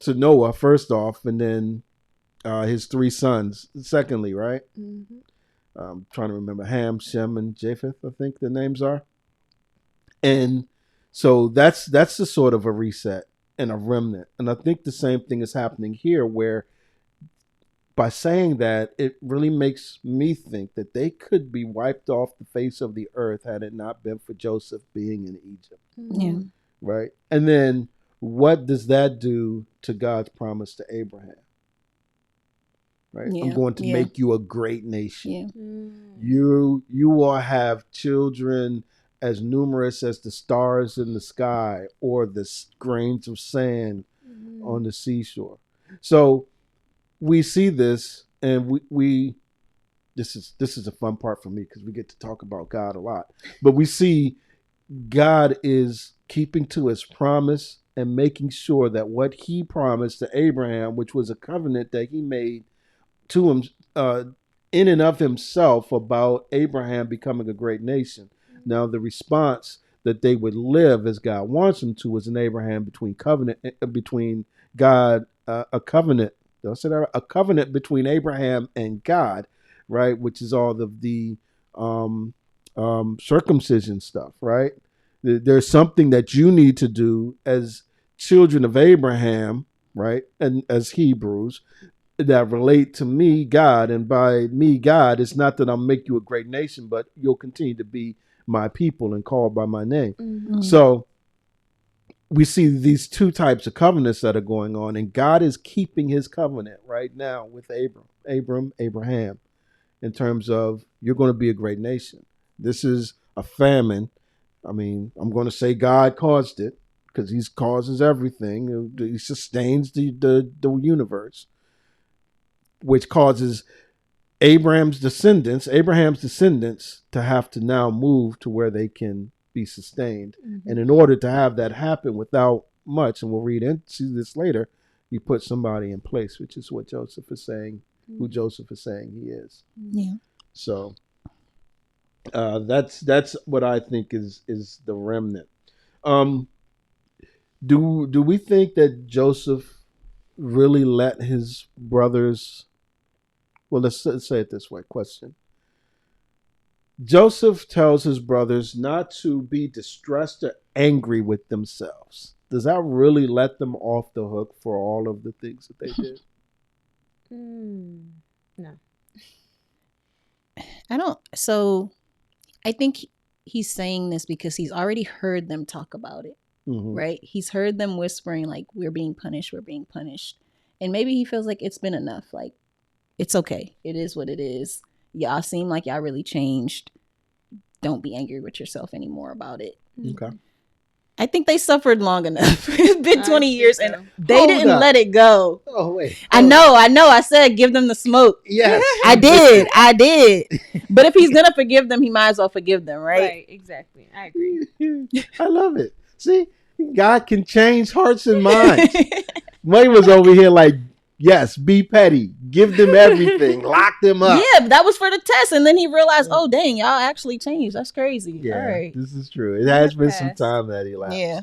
Noah, first off, and then his 3 sons, secondly, right? I'm trying to remember, Ham, Shem, and Japheth, I think the names are. And so that's the sort of a reset and a remnant. And I think the same thing is happening here, where by saying that, it really makes me think that they could be wiped off the face of the earth had it not been for Joseph being in Egypt. Yeah. Right? And then what does that do to God's promise to Abraham? Right? Yeah. I'm going to make you a great nation. Yeah. You will have children as numerous as the stars in the sky or the grains of sand on the seashore. So we see this, and we this is a fun part for me, because we get to talk about God a lot. But we see God is keeping to his promise and making sure that what he promised to Abraham, which was a covenant that he made to him in and of himself about Abraham becoming a great nation. Now, the response that they would live as God wants them to is an Abraham between God, a covenant. Did I say that? A covenant between Abraham and God, right? Which is all of the circumcision stuff, right? There's something that you need to do as children of Abraham, right? And as Hebrews, that relate to me, God, and by me, God, it's not that I'll make you a great nation, but you'll continue to be my people and called by my name. Mm-hmm. So we see these two types of covenants that are going on, and God is keeping his covenant right now with Abraham, in terms of you're going to be a great nation. This is a famine. I mean, I'm going to say God caused it because he causes everything. He sustains the universe, which causes Abraham's descendants to have to now move to where they can be sustained. Mm-hmm. And in order to have that happen without much, and we'll see this later, you put somebody in place, which is what Joseph is saying, who Joseph is saying he is. Yeah. So that's what I think is the remnant. Do we think that Joseph really let his brothers? Well, let's say it this way. Question. Joseph tells his brothers not to be distressed or angry with themselves. Does that really let them off the hook for all of the things that they did? No. I think he's saying this because he's already heard them talk about it, right? He's heard them whispering like, we're being punished. And maybe he feels like it's been enough. Like, it's okay. It is what it is. Y'all seem like y'all really changed. Don't be angry with yourself anymore about it. Okay. I think they suffered long enough. It's been 20 years so. and they didn't let it go. Oh, wait. I know. I said give them the smoke. Yes. I did. But if he's going to forgive them, he might as well forgive them, right? Right, exactly. I agree. I love it. See, God can change hearts and minds. May was over here like, yes, be petty. Give them everything. Lock them up. Yeah, that was for the test. And then he realized, oh, dang, y'all actually changed. That's crazy. Yeah, all right. This is true. It has been some time that he left. Yeah.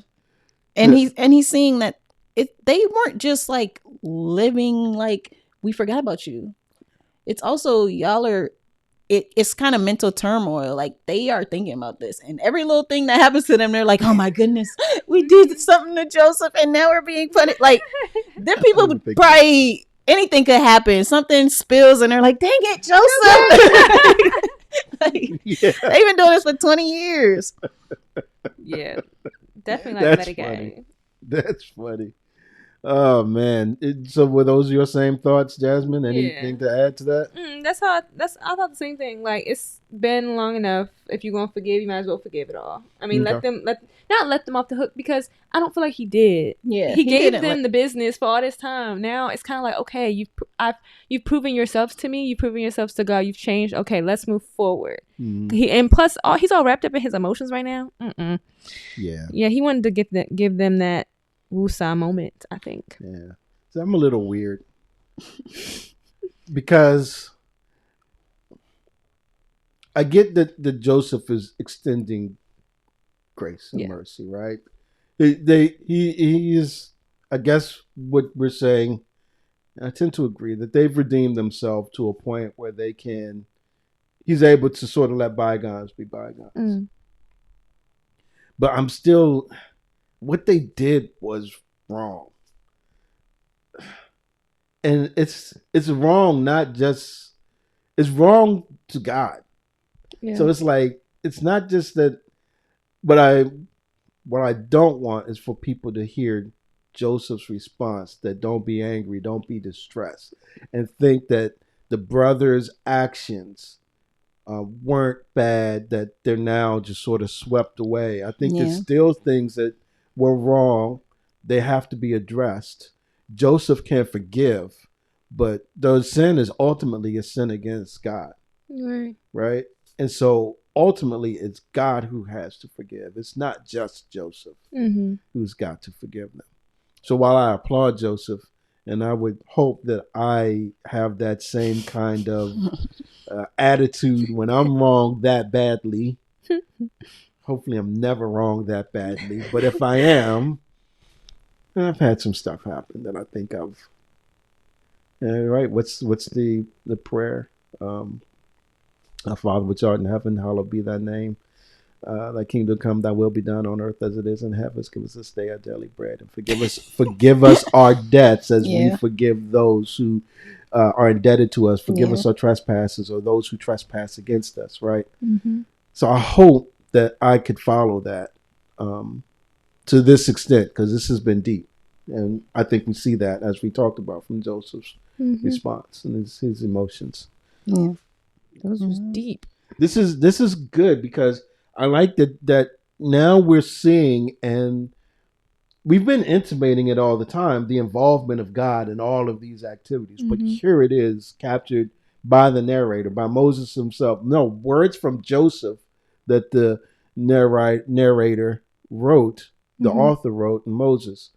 And he's seeing that they weren't just like living like we forgot about you. It's also y'all are it's kind of mental turmoil. Like they are thinking about this, and every little thing that happens to them, they're like, "Oh my goodness, we did something to Joseph, and now we're being punished." Like, then people probably anything could happen. Something spills, and they're like, "Dang it, Joseph!" They've been doing this for 20 years. Yeah, definitely like that guy. That's funny. Oh man! So were those your same thoughts, Jasmine? Anything to add to that? I thought the same thing. Like it's been long enough. If you're gonna forgive, you might as well forgive it all. I mean, not let them off the hook because I don't feel like he did. Yeah, he gave them the business for all this time. Now it's kind of like, okay, you've proven yourselves to me. You've proven yourselves to God. You've changed. Okay, let's move forward. And plus, he's all wrapped up in his emotions right now. Yeah. He wanted to give them that woosah moment, I think. Yeah. So I'm a little weird because I get that Joseph is extending grace and mercy, right? He is, I guess what we're saying, I tend to agree that they've redeemed themselves to a point where he's able to sort of let bygones be bygones. But I'm still, what they did was wrong. And it's wrong, it's wrong to God. Yeah. So it's like, it's not just that, what I don't want is for people to hear Joseph's response that don't be angry, don't be distressed, and think that the brothers' actions weren't bad, that they're now just sort of swept away. I think there's still things that were wrong. They have to be addressed. Joseph can forgive, but the sin is ultimately a sin against God. Right? And so ultimately it's God who has to forgive. It's not just Joseph who's got to forgive them. So while I applaud Joseph, and I would hope that I have that same kind of attitude when I'm wrong that badly. Hopefully I'm never wrong that badly. But if I am, I've had some stuff happen that I think I've... right? What's the prayer? Our Father which art in heaven, hallowed be thy name. Thy kingdom come, thy will be done on earth as it is in heaven. Give us this day our daily bread, and forgive us our debts as we forgive those who are indebted to us. Forgive us our trespasses, or those who trespass against us, right? Mm-hmm. So I hope that I could follow that to this extent, because this has been deep. And I think we see that, as we talked about, from Joseph's response and his emotions. Yeah. Those was deep. This is good, because I like that now we're seeing, and we've been intimating it all the time, the involvement of God in all of these activities. But here it is, captured by the narrator, by Moses himself. No, words from Joseph that the narrator wrote, the author wrote, and Moses,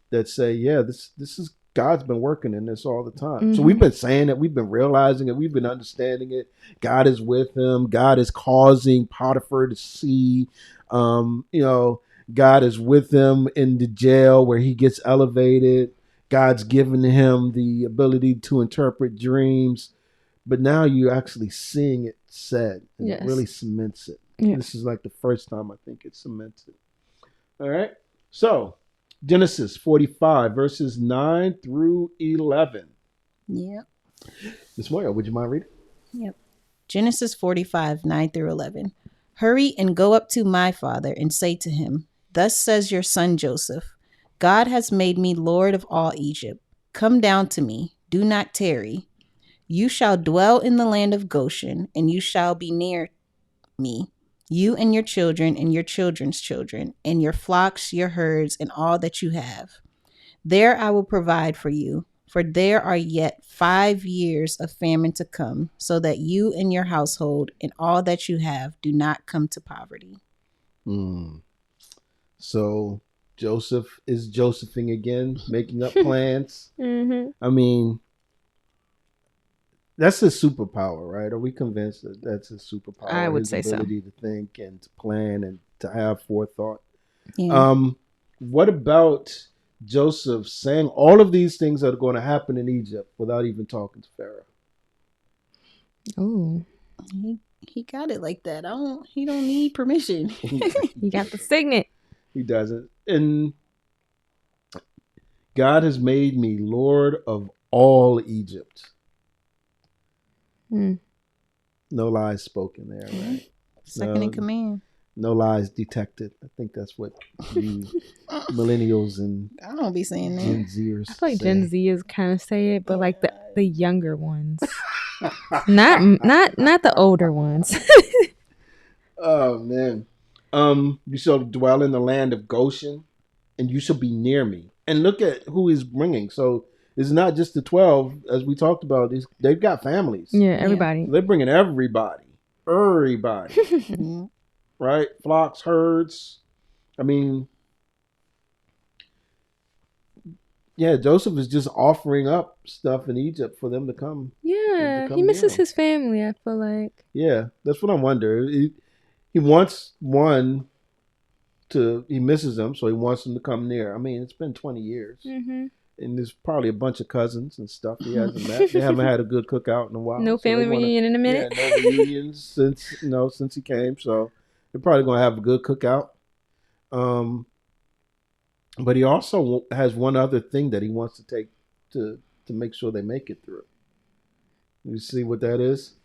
that say, yeah, this is, God's been working in this all the time. So we've been saying it, we've been realizing it, we've been understanding it. God is with him. God is causing Potiphar to see, God is with him in the jail where he gets elevated. God's given him the ability to interpret dreams. But now you're actually seeing it said, and it really cements it. Yeah. This is like the first time I think it cements it. All right. So Genesis 45, verses 9 through 11. Yep. Ms. Moya, would you mind reading? Yep. Genesis 45, 9 through 11. Hurry and go up to my father and say to him, thus says your son Joseph, God has made me Lord of all Egypt. Come down to me. Do not tarry. You shall dwell in the land of Goshen, and you shall be near me, you and your children and your children's children, and your flocks, your herds, and all that you have. There I will provide for you, for there are yet 5 years of famine to come, so that you and your household and all that you have do not come to poverty. So Joseph is Josephing again, making up plans. I mean, that's his superpower, right? Are we convinced that that's his superpower? I would his say ability to think and to plan and to have forethought. Yeah. What about Joseph saying all of these things that are going to happen in Egypt without even talking to Pharaoh? Oh, he got it like that. He don't need permission. He got the signet. He doesn't. And God has made me Lord of all Egypt. No lies spoken there, right? Second in command. No lies detected. I think that's what you millennials and I don't be saying that. Gen Zers. I feel like Gen Zers kind of say it, but like the younger ones, not the older ones. Oh man, you shall dwell in the land of Goshen, and you shall be near me. And look at who he's bringing. So it's not just the 12, as we talked about. They've got families. Yeah, everybody. So they're bringing everybody, right? Flocks, herds. I mean, yeah, Joseph is just offering up stuff in Egypt for them to come. Yeah, he misses his family, I feel like. Yeah, that's what I wonder. He wants one to, he misses them, so he wants them to come near. I mean, it's been 20 years. And there's probably a bunch of cousins and stuff he hasn't met. They haven't had a good cookout in a while. No family reunion in a minute. Yeah, no reunions since he came. So they're probably going to have a good cookout. But he also has one other thing that he wants to take to make sure they make it through. You see what that is?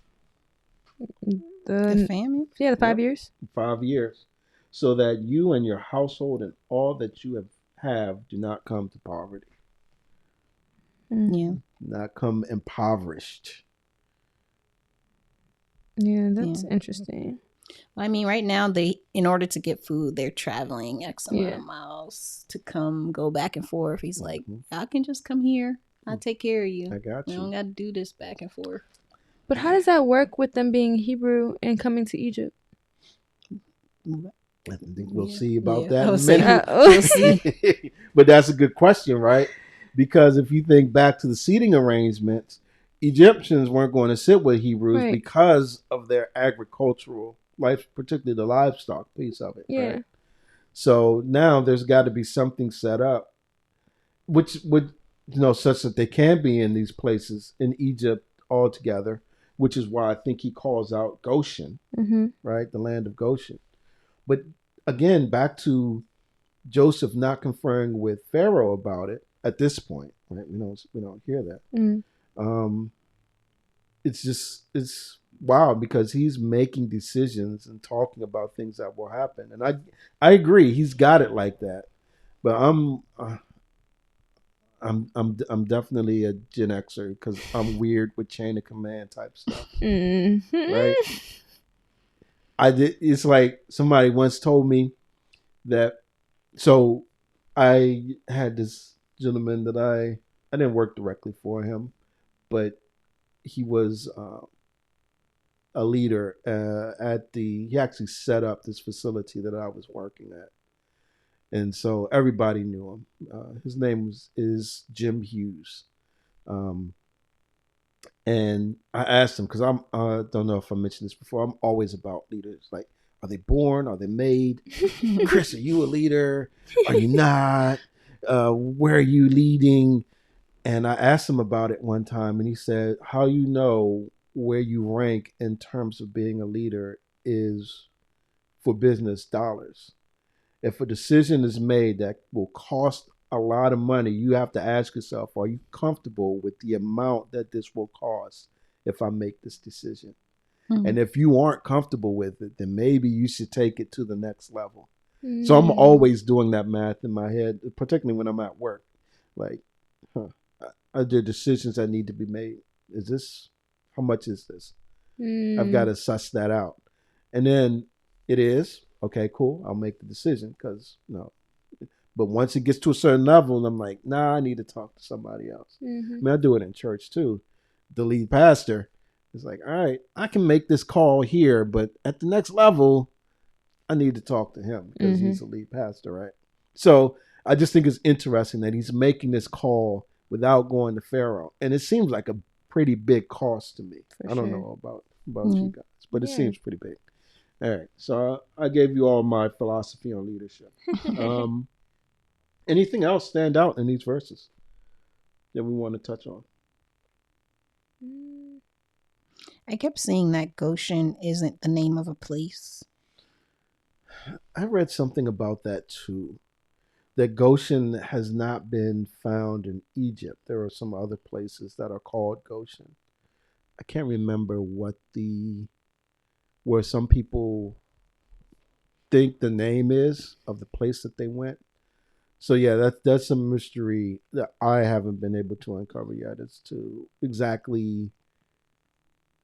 The famine? Yeah, the 5 years. 5 years. So that you and your household and all that you have do not come to poverty. Yeah. Not come impoverished. Yeah, that's interesting. I mean, right now, in order to get food, they're traveling X amount of miles to come, go back and forth. He's like, I can just come here. I'll take care of you. I got you. We don't got to do this back and forth. But how does that work with them being Hebrew and coming to Egypt? I think we'll see about that in a minute. We'll see. But that's a good question, right? Because if you think back to the seating arrangements, Egyptians weren't going to sit with Hebrews because of their agricultural life, particularly the livestock piece of it. Yeah. Right? So now there's got to be something set up, which would, such that they can be in these places in Egypt altogether, which is why I think he calls out Goshen, right? The land of Goshen. But again, back to Joseph not conferring with Pharaoh about it at this point, right? We don't hear that. It's wild because he's making decisions and talking about things that will happen. And I agree, he's got it like that. But I'm definitely a Gen Xer because I'm weird with chain of command type stuff. Mm-hmm. Right? It's like somebody once told me that. So I had this gentleman that I didn't work directly for him, but he was a leader he actually set up this facility that I was working at. And so everybody knew him. His name is Jim Hughes. And I asked him, because I don't know if I mentioned this before, I'm always about leaders. Like, are they born? Are they made? Chris, are you a leader? Are you not? Where are you leading? And I asked him about it one time, and he said, how you know where you rank in terms of being a leader is for business dollars. If a decision is made that will cost a lot of money, you have to ask yourself, are you comfortable with the amount that this will cost if I make this decision? Mm-hmm. And if you aren't comfortable with it, then maybe you should take it to the next level. Mm-hmm. So I'm always doing that math in my head, particularly when I'm at work. Like, are there decisions that need to be made? How much is this? I've got to suss that out. And then it is, okay, cool, I'll make the decision because, But once it gets to a certain level, I'm like, nah, I need to talk to somebody else. Mm-hmm. I mean, I do it in church too. The lead pastor is like, all right, I can make this call here, but at the next level, I need to talk to him because he's the lead pastor, right? So I just think it's interesting that he's making this call without going to Pharaoh. And it seems like a pretty big cost to me. I don't know about you guys, but it seems pretty big. All right. So I gave you all my philosophy on leadership. Anything else stand out in these verses that we want to touch on? I kept seeing that Goshen isn't the name of a place. I read something about that too. That Goshen has not been found in Egypt. There are some other places that are called Goshen. I can't remember where some people think the name is of the place that they went. So yeah, that's a mystery that I haven't been able to uncover yet as to exactly.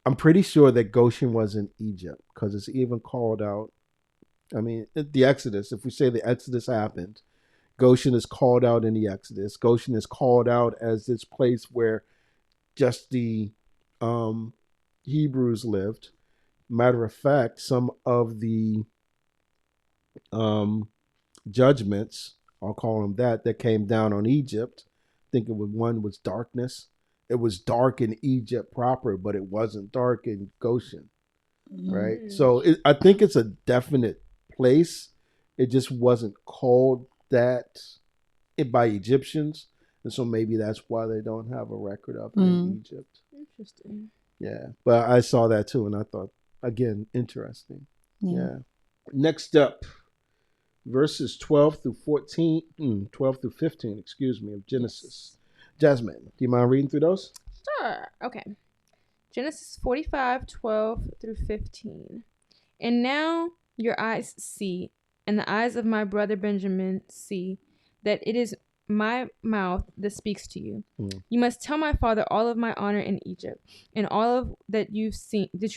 I'm pretty sure that Goshen was in Egypt because it's even called out. I mean, the Exodus, if we say the Exodus happened, Goshen is called out in the Exodus. Goshen is called out as this place where just the Hebrews lived. Matter of fact, some of the judgments, I'll call them that came down on Egypt. I think one was darkness. It was dark in Egypt proper, but it wasn't dark in Goshen, right? So I think it's a definite place. It just wasn't called that by Egyptians, and so maybe that's why they don't have a record of it in Egypt. Interesting. Yeah, but I saw that too, and I thought, again, interesting. Yeah. Next up, verses 12 through 15, of Genesis. Jasmine, do you mind reading through those? Sure. Okay. Genesis 45, 12 through 15. And now your eyes see, and the eyes of my brother Benjamin see, that it is my mouth that speaks to you. You must tell my father all of my honor in Egypt, and all of that you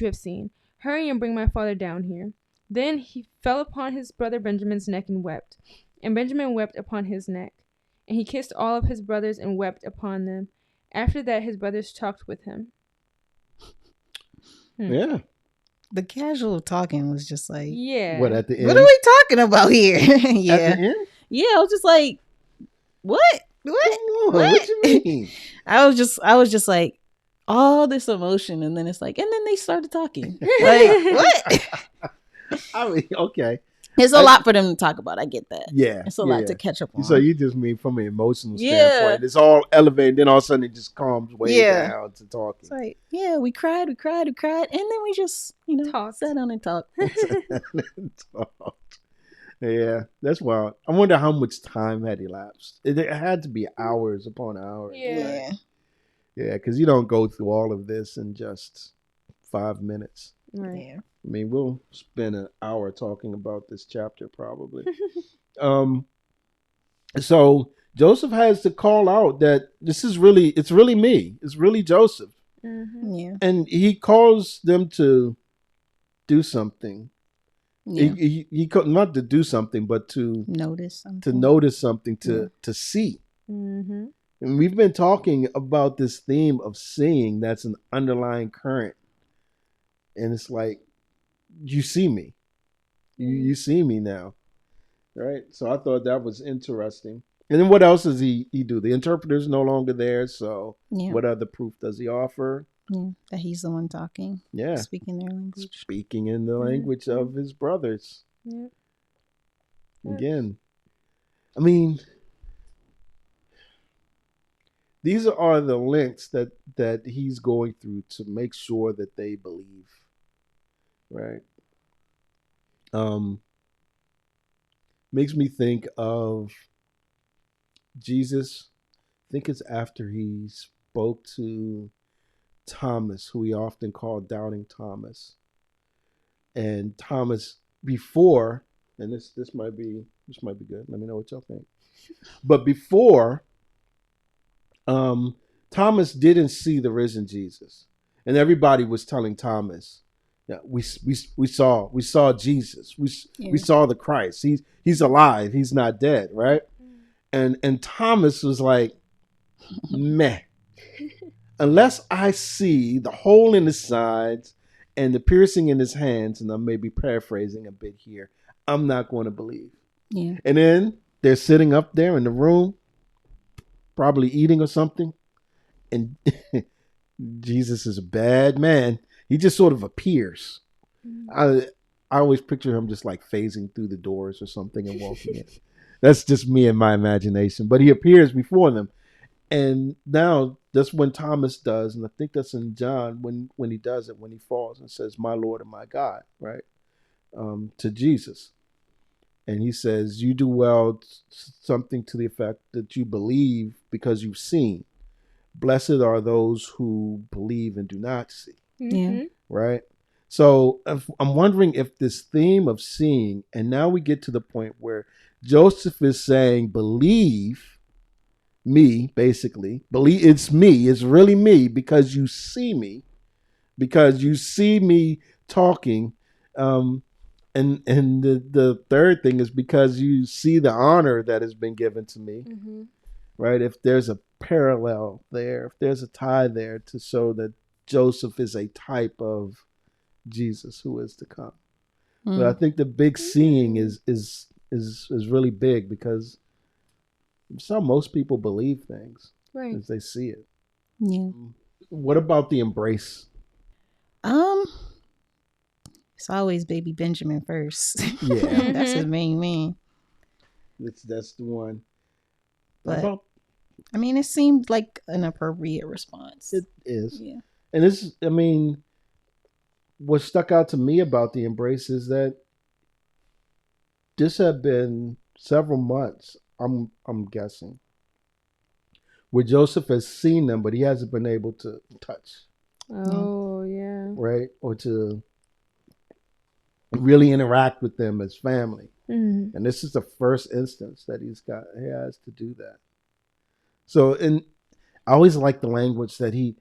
have seen. Hurry and bring my father down here. Then he fell upon his brother Benjamin's neck and wept. And Benjamin wept upon his neck. And he kissed all of his brothers and wept upon them. After that, his brothers talked with him. Yeah. The casual talking was just like, yeah. What, at the end? What are we talking about here? Yeah. At the end? Yeah, I was just like, what? What you mean? I was just like, all this emotion, and then it's like, and then they started talking. Like, what? I mean, okay. It's a lot for them to talk about. I get that. Yeah. It's a lot to catch up on. So you just mean from an emotional standpoint. It's all elevated, then all of a sudden it just calms way down to talking. It's like, we cried, and then we just, sat down and talked. Yeah, that's wild. I wonder how much time had elapsed. It had to be hours upon hours. Yeah. Yeah, because you don't go through all of this in just 5 minutes. Right. Yeah. I mean, we'll spend an hour talking about this chapter probably. um, so Joseph has to call out that it's really me. It's really Joseph. Mm-hmm. Yeah. And he calls them to do something. Yeah. He not to do something, but to notice something. To see. Mm-hmm. And we've been talking about this theme of seeing that's an underlying current. And it's like, you see me. You see me now. Right? So I thought that was interesting. And then what else does he do? The interpreter's no longer there, so what other proof does he offer? Yeah, that he's the one talking. Yeah. Speaking their language. Speaking in the language of his brothers. Yeah. Again. I mean, these are the links that he's going through to make sure that they believe. Right? Makes me think of Jesus. I think it's after he spoke to Thomas, who we often call Doubting Thomas. And Thomas before, and this might be good. Let me know what y'all think. But before, Thomas didn't see the risen Jesus, and everybody was telling Thomas, "Yeah, we saw Jesus. We saw the Christ. He's alive. He's not dead, right?" And Thomas was like, "Meh." Unless I see the hole in his sides and the piercing in his hands, and I may be paraphrasing a bit here, I'm not going to believe. Yeah. And then they're sitting up there in the room, probably eating or something, and Jesus is a bad man. He just sort of appears. I always picture him just like phasing through the doors or something and walking in. That's just me and my imagination. But he appears before them. And now that's when Thomas does, and I think that's in John when he does it, when he falls and says, "My Lord and my God," right? To Jesus. And he says, "You do well," something to the effect that you believe because you've seen. Blessed are those who believe and do not see. Yeah. Right? So I'm wondering if this theme of seeing, and now we get to the point where Joseph is saying, believe me, basically. Believe it's me. It's really me because you see me talking. And the third thing is because you see the honor that has been given to me. Right? If there's a parallel there, if there's a tie there to show that Joseph is a type of Jesus who is to come. But I think the big seeing is really big because most people believe things as they see it. Yeah. What about the embrace? It's always baby Benjamin first. Yeah. That's his main man. That's the one. But I mean, it seemed like an appropriate response. It is. Yeah. And what stuck out to me about the embrace is that this had been several months, I'm guessing, where Joseph has seen them, but he hasn't been able to touch. Oh, yeah. Right? Or to really interact with them as family. And this is the first instance that he has to do that. So, and I always like the language that he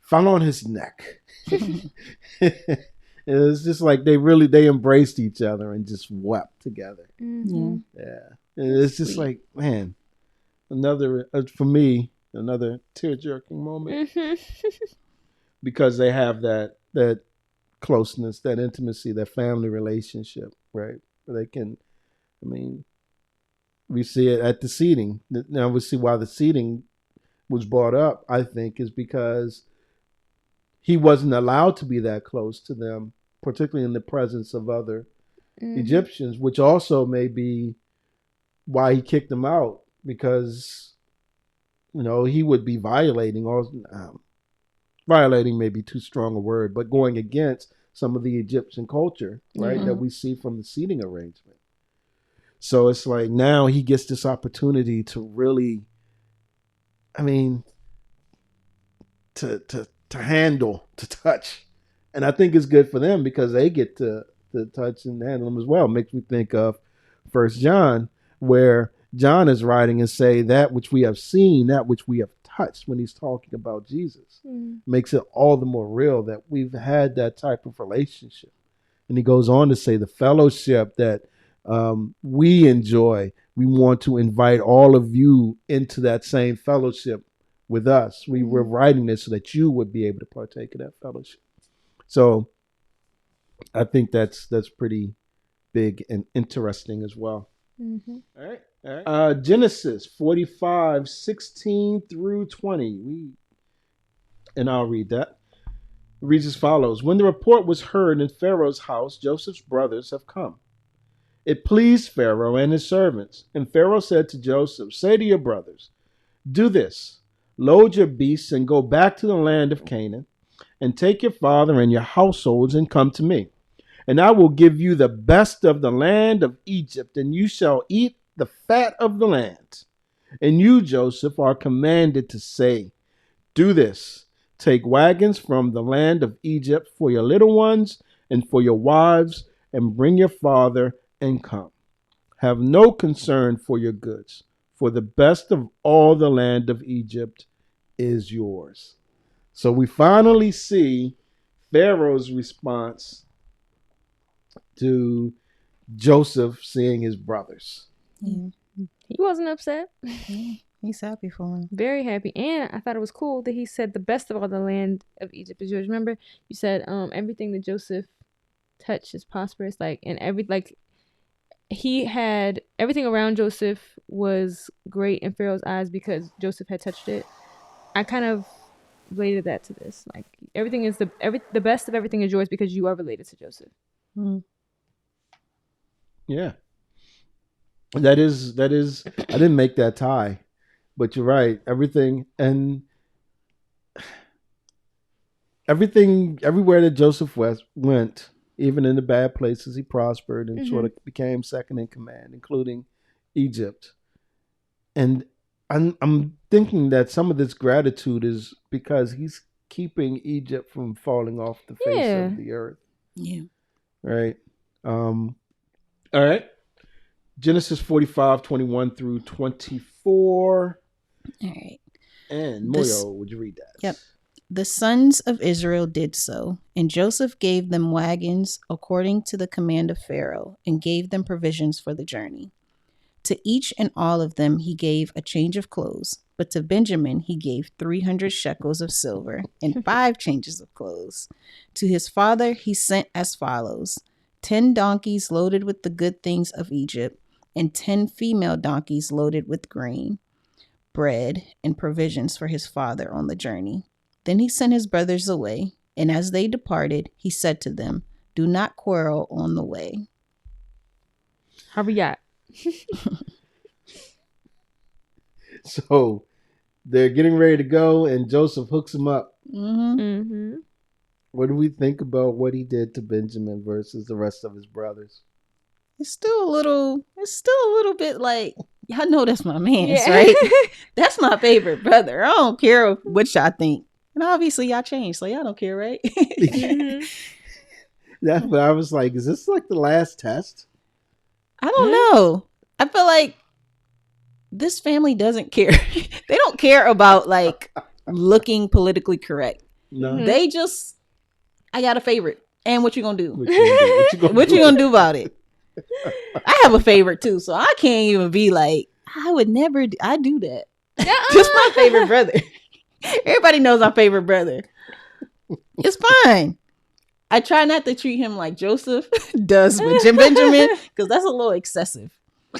fell on his neck. It was just like they embraced each other and just wept together. Yeah. And it's just like, man, for me, another tear-jerking moment. Because they have that closeness, that intimacy, that family relationship, right? Where they can, we see it at the seating. Now we see why the seating was brought up, I think, is because he wasn't allowed to be that close to them, particularly in the presence of other Egyptians, which also may be why he kicked them out, because, he would be violating may be too strong a word, but going against some of the Egyptian culture, right, that we see from the seating arrangement. So it's like now he gets this opportunity to really, to handle, to touch. And I think it's good for them because they get to touch and handle them as well. It makes me think of First John, where John is writing and say that which we have seen, that which we have touched, when he's talking about Jesus. Makes it all the more real that we've had that type of relationship. And he goes on to say the fellowship that we enjoy, we want to invite all of you into that same fellowship with us. We were writing this so that you would be able to partake of that fellowship. So I think that's pretty big and interesting as well. All right. Genesis 45:16-20. And I'll read that. It reads as follows. When the report was heard in Pharaoh's house, Joseph's brothers have come. It pleased Pharaoh and his servants. And Pharaoh said to Joseph, say to your brothers, do this. Load your beasts and go back to the land of Canaan, and take your father and your households and come to me. And I will give you the best of the land of Egypt, and you shall eat the fat of the land. And you, Joseph, are commanded to say, do this. Take wagons from the land of Egypt for your little ones and for your wives, and bring your father and come. Have no concern for your goods, for the best of all the land of Egypt is yours. So we finally see Pharaoh's response to Joseph seeing his brothers. Yeah. He wasn't upset. He's happy for him. Very happy. And I thought it was cool that he said the best of all the land of Egypt is yours. Remember, you said everything that Joseph touched is prosperous. He had everything around Joseph was great in Pharaoh's eyes because Joseph had touched it. I kind of related that to this. Like everything is the best of everything is yours because you are related to Joseph. Yeah. That is I didn't make that tie, but you're right. Everywhere that Joseph went, even in the bad places, he prospered and sort of became second in command, including Egypt. And I'm thinking that some of this gratitude is because he's keeping Egypt from falling off the face of the earth. Yeah. Right. All right. Genesis 45:21-24. All right. And Moyo, would you read that? Yep. The sons of Israel did so, and Joseph gave them wagons according to the command of Pharaoh, and gave them provisions for the journey. To each and all of them he gave a change of clothes, but to Benjamin he gave 300 shekels of silver and 5 changes of clothes. To his father he sent as follows: 10 donkeys loaded with the good things of Egypt, and 10 female donkeys loaded with grain, bread, and provisions for his father on the journey. Then he sent his brothers away, and as they departed, he said to them, do not quarrel on the way. Hurry up. So they're getting ready to go, and Joseph hooks them up. What do we think about what he did to Benjamin versus the rest of his brothers? It's still a little bit like, y'all know that's my man's, right? That's my favorite brother. I don't care what y'all think. And obviously y'all changed, so y'all don't care, right? That's what I was like, is this like the last test? I don't know. I feel like this family doesn't care. They don't care about like looking politically correct. No. They just, I got a favorite. And what you gonna do? What you gonna do about it? I have a favorite too, so I can't even be like, I do that. Just my favorite brother. Everybody knows my favorite brother. It's fine. I try not to treat him like Joseph does with Benjamin, because that's a little excessive.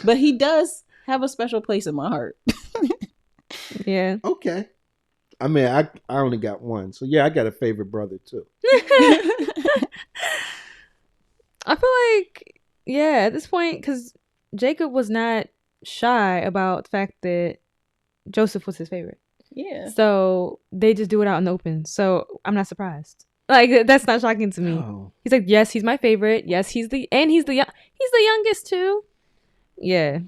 But he does have a special place in my heart. Yeah. Okay. I mean, I only got one. So yeah, I got a favorite brother too. I feel like, at this point, because Jacob was not shy about the fact that Joseph was his favorite. Yeah. So they just do it out in the open. So I'm not surprised. Like, that's not shocking to me. Oh. He's like, yes, he's my favorite. Yes, he's the youngest too. Yeah.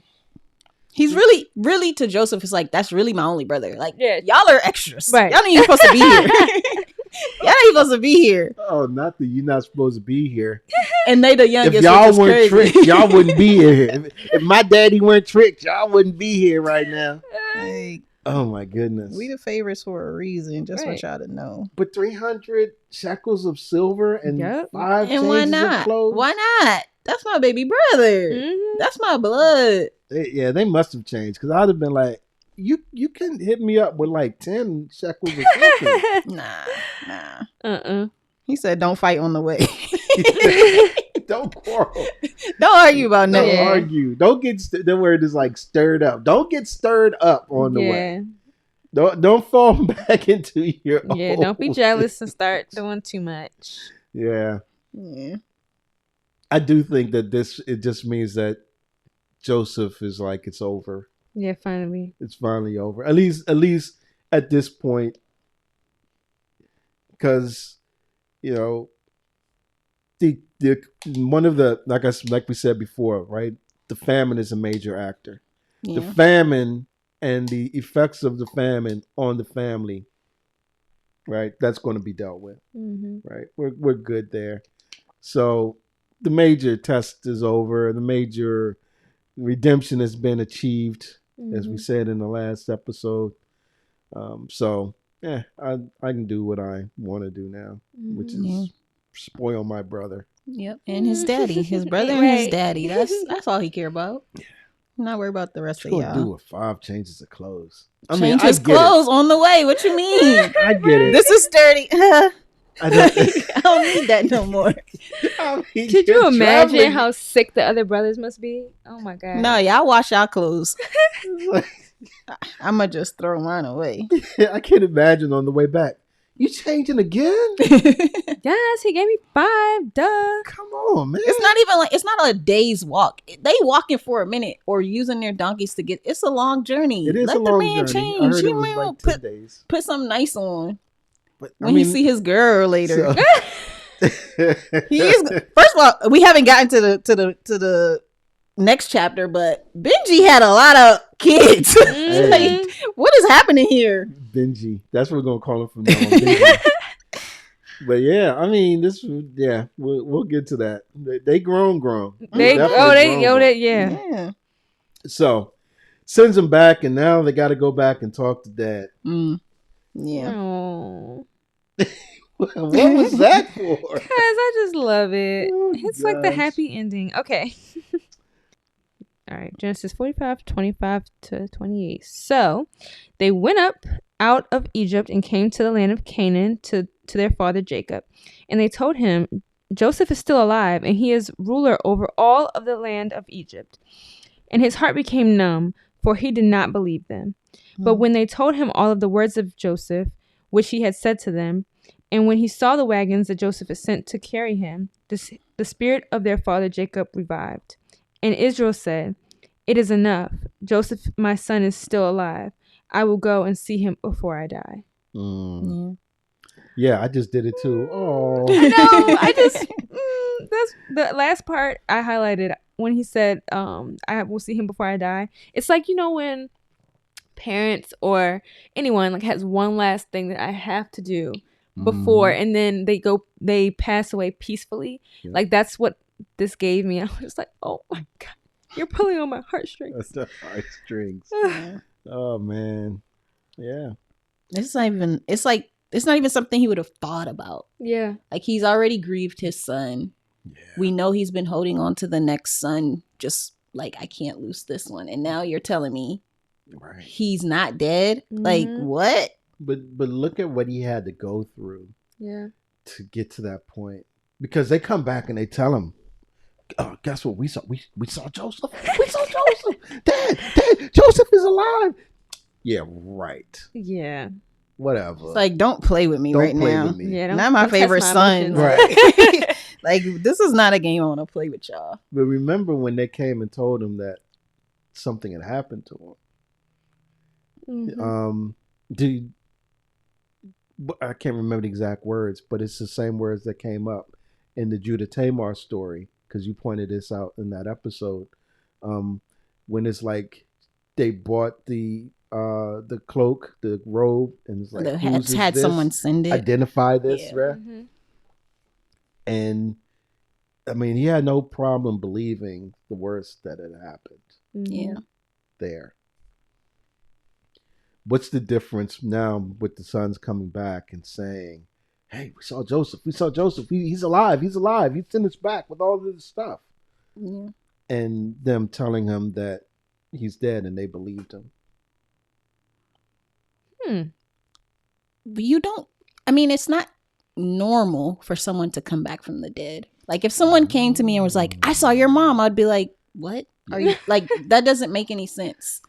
He's really to Joseph. It's like, that's really my only brother. Like, Yeah. y'all are extras. Right. Y'all ain't even supposed to be here. Y'all ain't supposed to be here. Oh, not that you're not supposed to be here. And they the youngest. If y'all weren't crazy. tricked, y'all wouldn't be here. If my daddy weren't tricked, y'all wouldn't be here right now. Like, oh my goodness. We the favorites for a reason, just for y'all to know. But 300 shekels of silver and 5 and changes of clothes. Why not? That's my baby brother. Mm-hmm. That's my blood. They must have changed, because I'd have been like, you can hit me up with like 10 shekels of silver. Nah. He said, don't fight on the way. Don't quarrel. Don't argue about nothing. Don't argue. Don't get the word is like stirred up. Don't get stirred up on the way. Don't fall back into your don't be jealous and start doing too much. Yeah. I do think that it just means that Joseph is like, it's over. Yeah, finally. It's finally over. At least at this point. Because, the one of the, like we said before, right? The famine is a major actor. Yeah. The famine and the effects of the famine on the family, right? That's going to be dealt with, right? We're good there. So the major test is over. The major redemption has been achieved, as we said in the last episode. So I can do what I want to do now, which is spoil my brother. Yep, and his daddy, his brother, and his daddy. That's all he care about. Not worry about the rest of y'all. Do with 5 changes of clothes. Change his clothes on the way. What you mean? I get it. This is sturdy. I don't need that no more. Could you imagine how sick the other brothers must be? Oh my god. No, y'all wash y'all clothes. I'ma just throw mine away. I can't imagine on the way back. You changing again? Yes, he gave me 5. Duh. Come on, man. It's not a day's walk. They walking for a minute or using their donkeys to get. It's a long journey. It is Let a long journey. Change. I heard it was like 10 days. Put something nice on. But when he see his girl later. So. He is. First of all, we haven't gotten to the next chapter, but Benji had a lot of kids. Like, what is happening here? Benji. That's what we're gonna call him from now on. Benji. But yeah, I mean, we'll get to that. They grown. Yeah. So sends them back, and now they got to go back and talk to Dad. Yeah. What was that for? Because I just love it. It's like the happy ending. Okay. All right, Genesis 45, 25 to 28. So they went up out of Egypt and came to the land of Canaan to their father Jacob. And they told him, Joseph is still alive, and he is ruler over all of the land of Egypt. And his heart became numb, for he did not believe them. But when they told him all of the words of Joseph, which he had said to them, and when he saw the wagons that Joseph had sent to carry him, the spirit of their father Jacob revived. And Israel said, it is enough. Joseph, my son, is still alive. I will go and see him before I die. Yeah, I just did it too. Oh, I know. That's the last part I highlighted when he said, I will see him before I die. It's like, when parents or anyone like has one last thing that I have to do before, and then they pass away peacefully. Yeah. Like, that's what this gave me. I was just like, oh my God. You're pulling on my heartstrings. That's the heartstrings. Oh man, yeah. It's not even something he would have thought about. Yeah, like he's already grieved his son. Yeah. We know he's been holding on to the next son. Just like, I can't lose this one, and now you're telling me, he's not dead. Like, what? But look at what he had to go through. Yeah, to get to that point, because they come back and they tell him. Guess what we saw? We saw Joseph. We saw Joseph. Dad, Joseph is alive. Yeah, right. Yeah. Whatever. It's like, don't play with me right now. With me. Yeah, not my favorite son. Right. Like, this is not a game I want to play with y'all. But remember when they came and told him that something had happened to him? I can't remember the exact words, but it's the same words that came up in the Judah Tamar story. Because you pointed this out in that episode, when it's like they bought the cloak, the robe, and it's like, had someone send it. Identify this, yeah. right? Mm-hmm. And I mean, he had no problem believing the worst that had happened. Yeah. There. What's the difference now with the sons coming back and saying, "Hey, we saw Joseph. We saw Joseph. He's alive. He's alive. He sent us back with all of this stuff." Yeah. And them telling him that he's dead, and they believed him. You don't. I mean, it's not normal for someone to come back from the dead. Like, if someone came to me and was like, "I saw your mom," I'd be like, "What? Are you like?" That doesn't make any sense.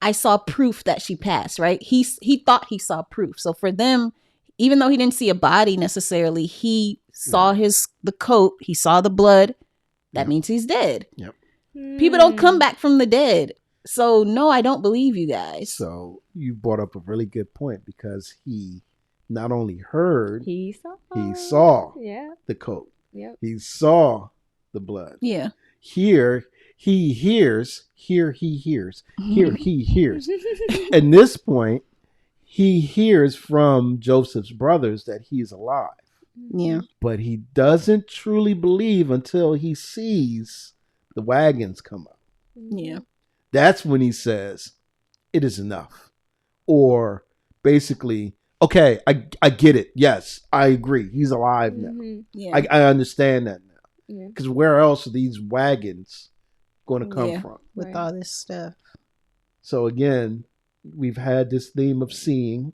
I saw proof that she passed, right? He thought he saw proof. So for them, even though he didn't see a body necessarily, he saw the coat, he saw the blood. That means he's dead. Yep. People don't come back from the dead. So no, I don't believe you guys. So you brought up a really good point, because he not only heard, he saw the coat. Yep. He saw the blood. Yeah. Here he hears. Here he hears. Here he hears. At this point, he hears from Joseph's brothers that he's alive. Yeah. But he doesn't truly believe until he sees the wagons come up. Yeah. That's when he says, "It is enough." Or basically, "Okay, I get it. Yes, I agree. He's alive now. Yeah. I understand that now." Because where else are these wagons going to come from? With all this stuff. So again, we've had this theme of seeing,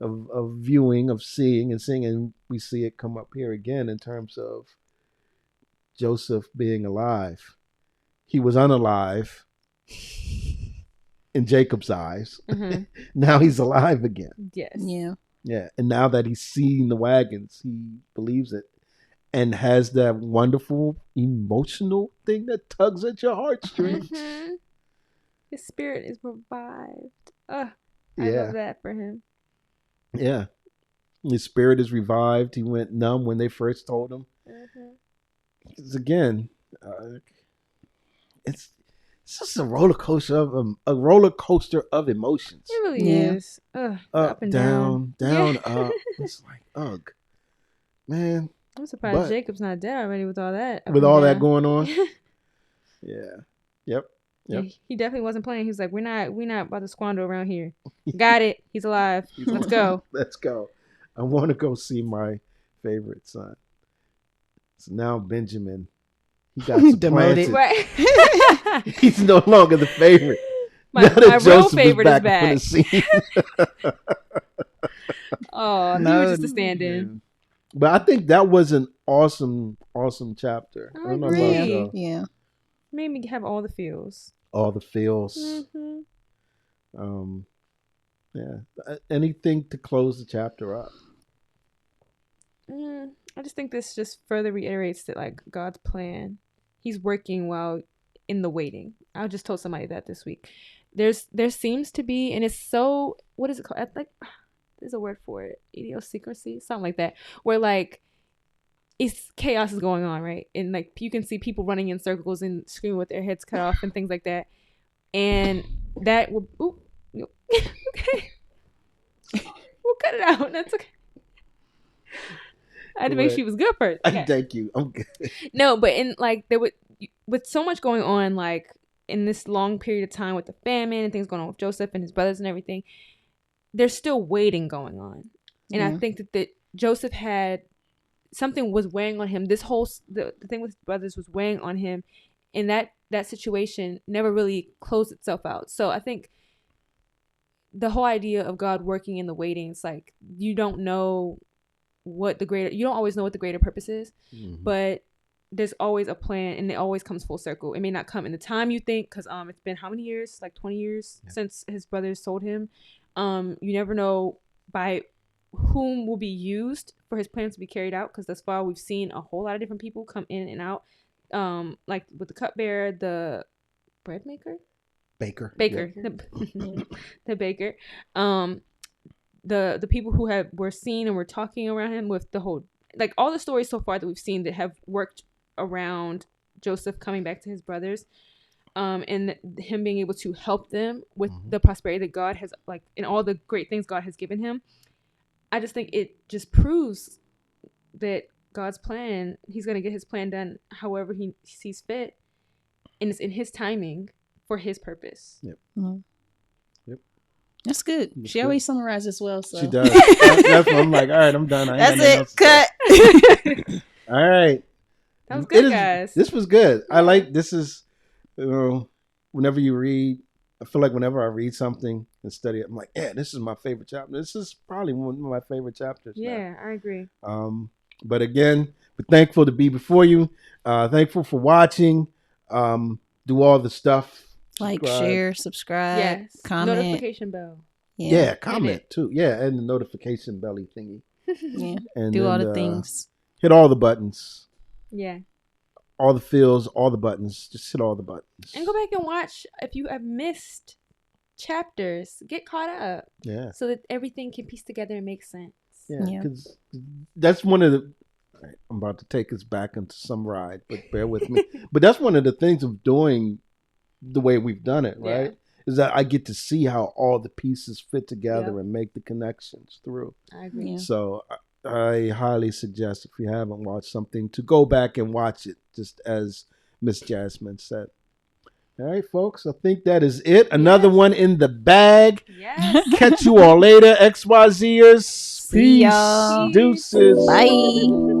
of viewing, of seeing and seeing, and we see it come up here again in terms of Joseph being alive. He was unalive in Jacob's eyes. Now he's alive again. Yes. Yeah. Yeah. And now that he's seen the wagons, he believes it and has that wonderful emotional thing that tugs at your heartstrings. His spirit is revived. I love that for him. Yeah. His spirit is revived. He went numb when they first told him. Because again, it's just a roller coaster of emotions. It really is. Up and down, up. It's like, ugh, man. I'm surprised Jacob's not dead already with all that. With all that going on. Yeah. Yep. Yeah, he definitely wasn't playing. He was like, "We're not about to squander around here." Got it. He's alive. Let's go. Let's go. I want to go see my favorite son. So now Benjamin, he got demoted. Right. He's no longer the favorite. My real favorite is back. Oh, no, he was just a stand-in. But I think that was an awesome chapter. I don't know about y'all. Yeah. Made me have all the feels. All the feels. Yeah. Anything to close the chapter up? I just think this just further reiterates that, like, God's plan, he's working while in the waiting. I just told somebody that this week. There seems to be, and it's so, what is it called? Like, there's a word for it. Idiosyncrasy, something like that. Where, like, it's chaos is going on, right? And, like, you can see people running in circles and screaming with their heads cut off and things like that. And that will, okay. We'll cut it out. That's okay. I had to make sure she was good first. Okay. Thank you. I'm good. No, but in, like, there with so much going on, like, in this long period of time with the famine and things going on with Joseph and his brothers and everything, there's still waiting going on. And I think that Joseph had something was weighing on him. This whole the thing with his brothers was weighing on him, and that situation never really closed itself out. So I think the whole idea of God working in the waiting, it's like you don't know you don't always know what the greater purpose is, but there's always a plan, and it always comes full circle. It may not come in the time you think, because it's been how many years? Like 20 years since his brothers told him. You never know by whom will be used for his plans to be carried out, because thus far we've seen a whole lot of different people come in and out, like with the cupbearer, the bread maker, baker. Yeah. The baker, the people who were seen and were talking around him, with the whole, like, all the stories so far that we've seen that have worked around Joseph coming back to his brothers. and him being able to help them with the prosperity that God has, like, and all the great things God has given him. I just think it just proves that God's plan, he's going to get his plan done however he sees fit, and it's in his timing for his purpose. Yep. Yep. That's good. She always summarizes well. So. She does. That's what I'm like, all right, I'm done. That's it. Cut. All right. That was good, guys. This was good. I like, this is, whenever you read, I feel like whenever I read something and study it, I'm like, yeah, this is my favorite chapter. This is probably one of my favorite chapters. Yeah, now. I agree. But again, we're thankful to be before you. Thankful for watching. Do all the stuff. Like, share, subscribe, yes. comment. Notification bell. Yeah, comment too. Yeah, and the notification belly thingy. Yeah, and do all the things. Hit all the buttons. Yeah. All the feels, all the buttons. Just hit all the buttons. And go back and watch if you have missed chapters. Get caught up. Yeah. So that everything can piece together and make sense. Yeah, because that's one of the... I'm about to take us back into some ride, but bear with me. But that's one of the things of doing the way we've done it, right? Yeah. Is that I get to see how all the pieces fit together and make the connections through. I agree. Yeah. So I highly suggest, if you haven't watched something, to go back and watch it, just as Miss Jasmine said. All right, folks, I think that is it. Another one in the bag. Yes. Catch you all later, XYZers. See y'all. Deuces. Bye.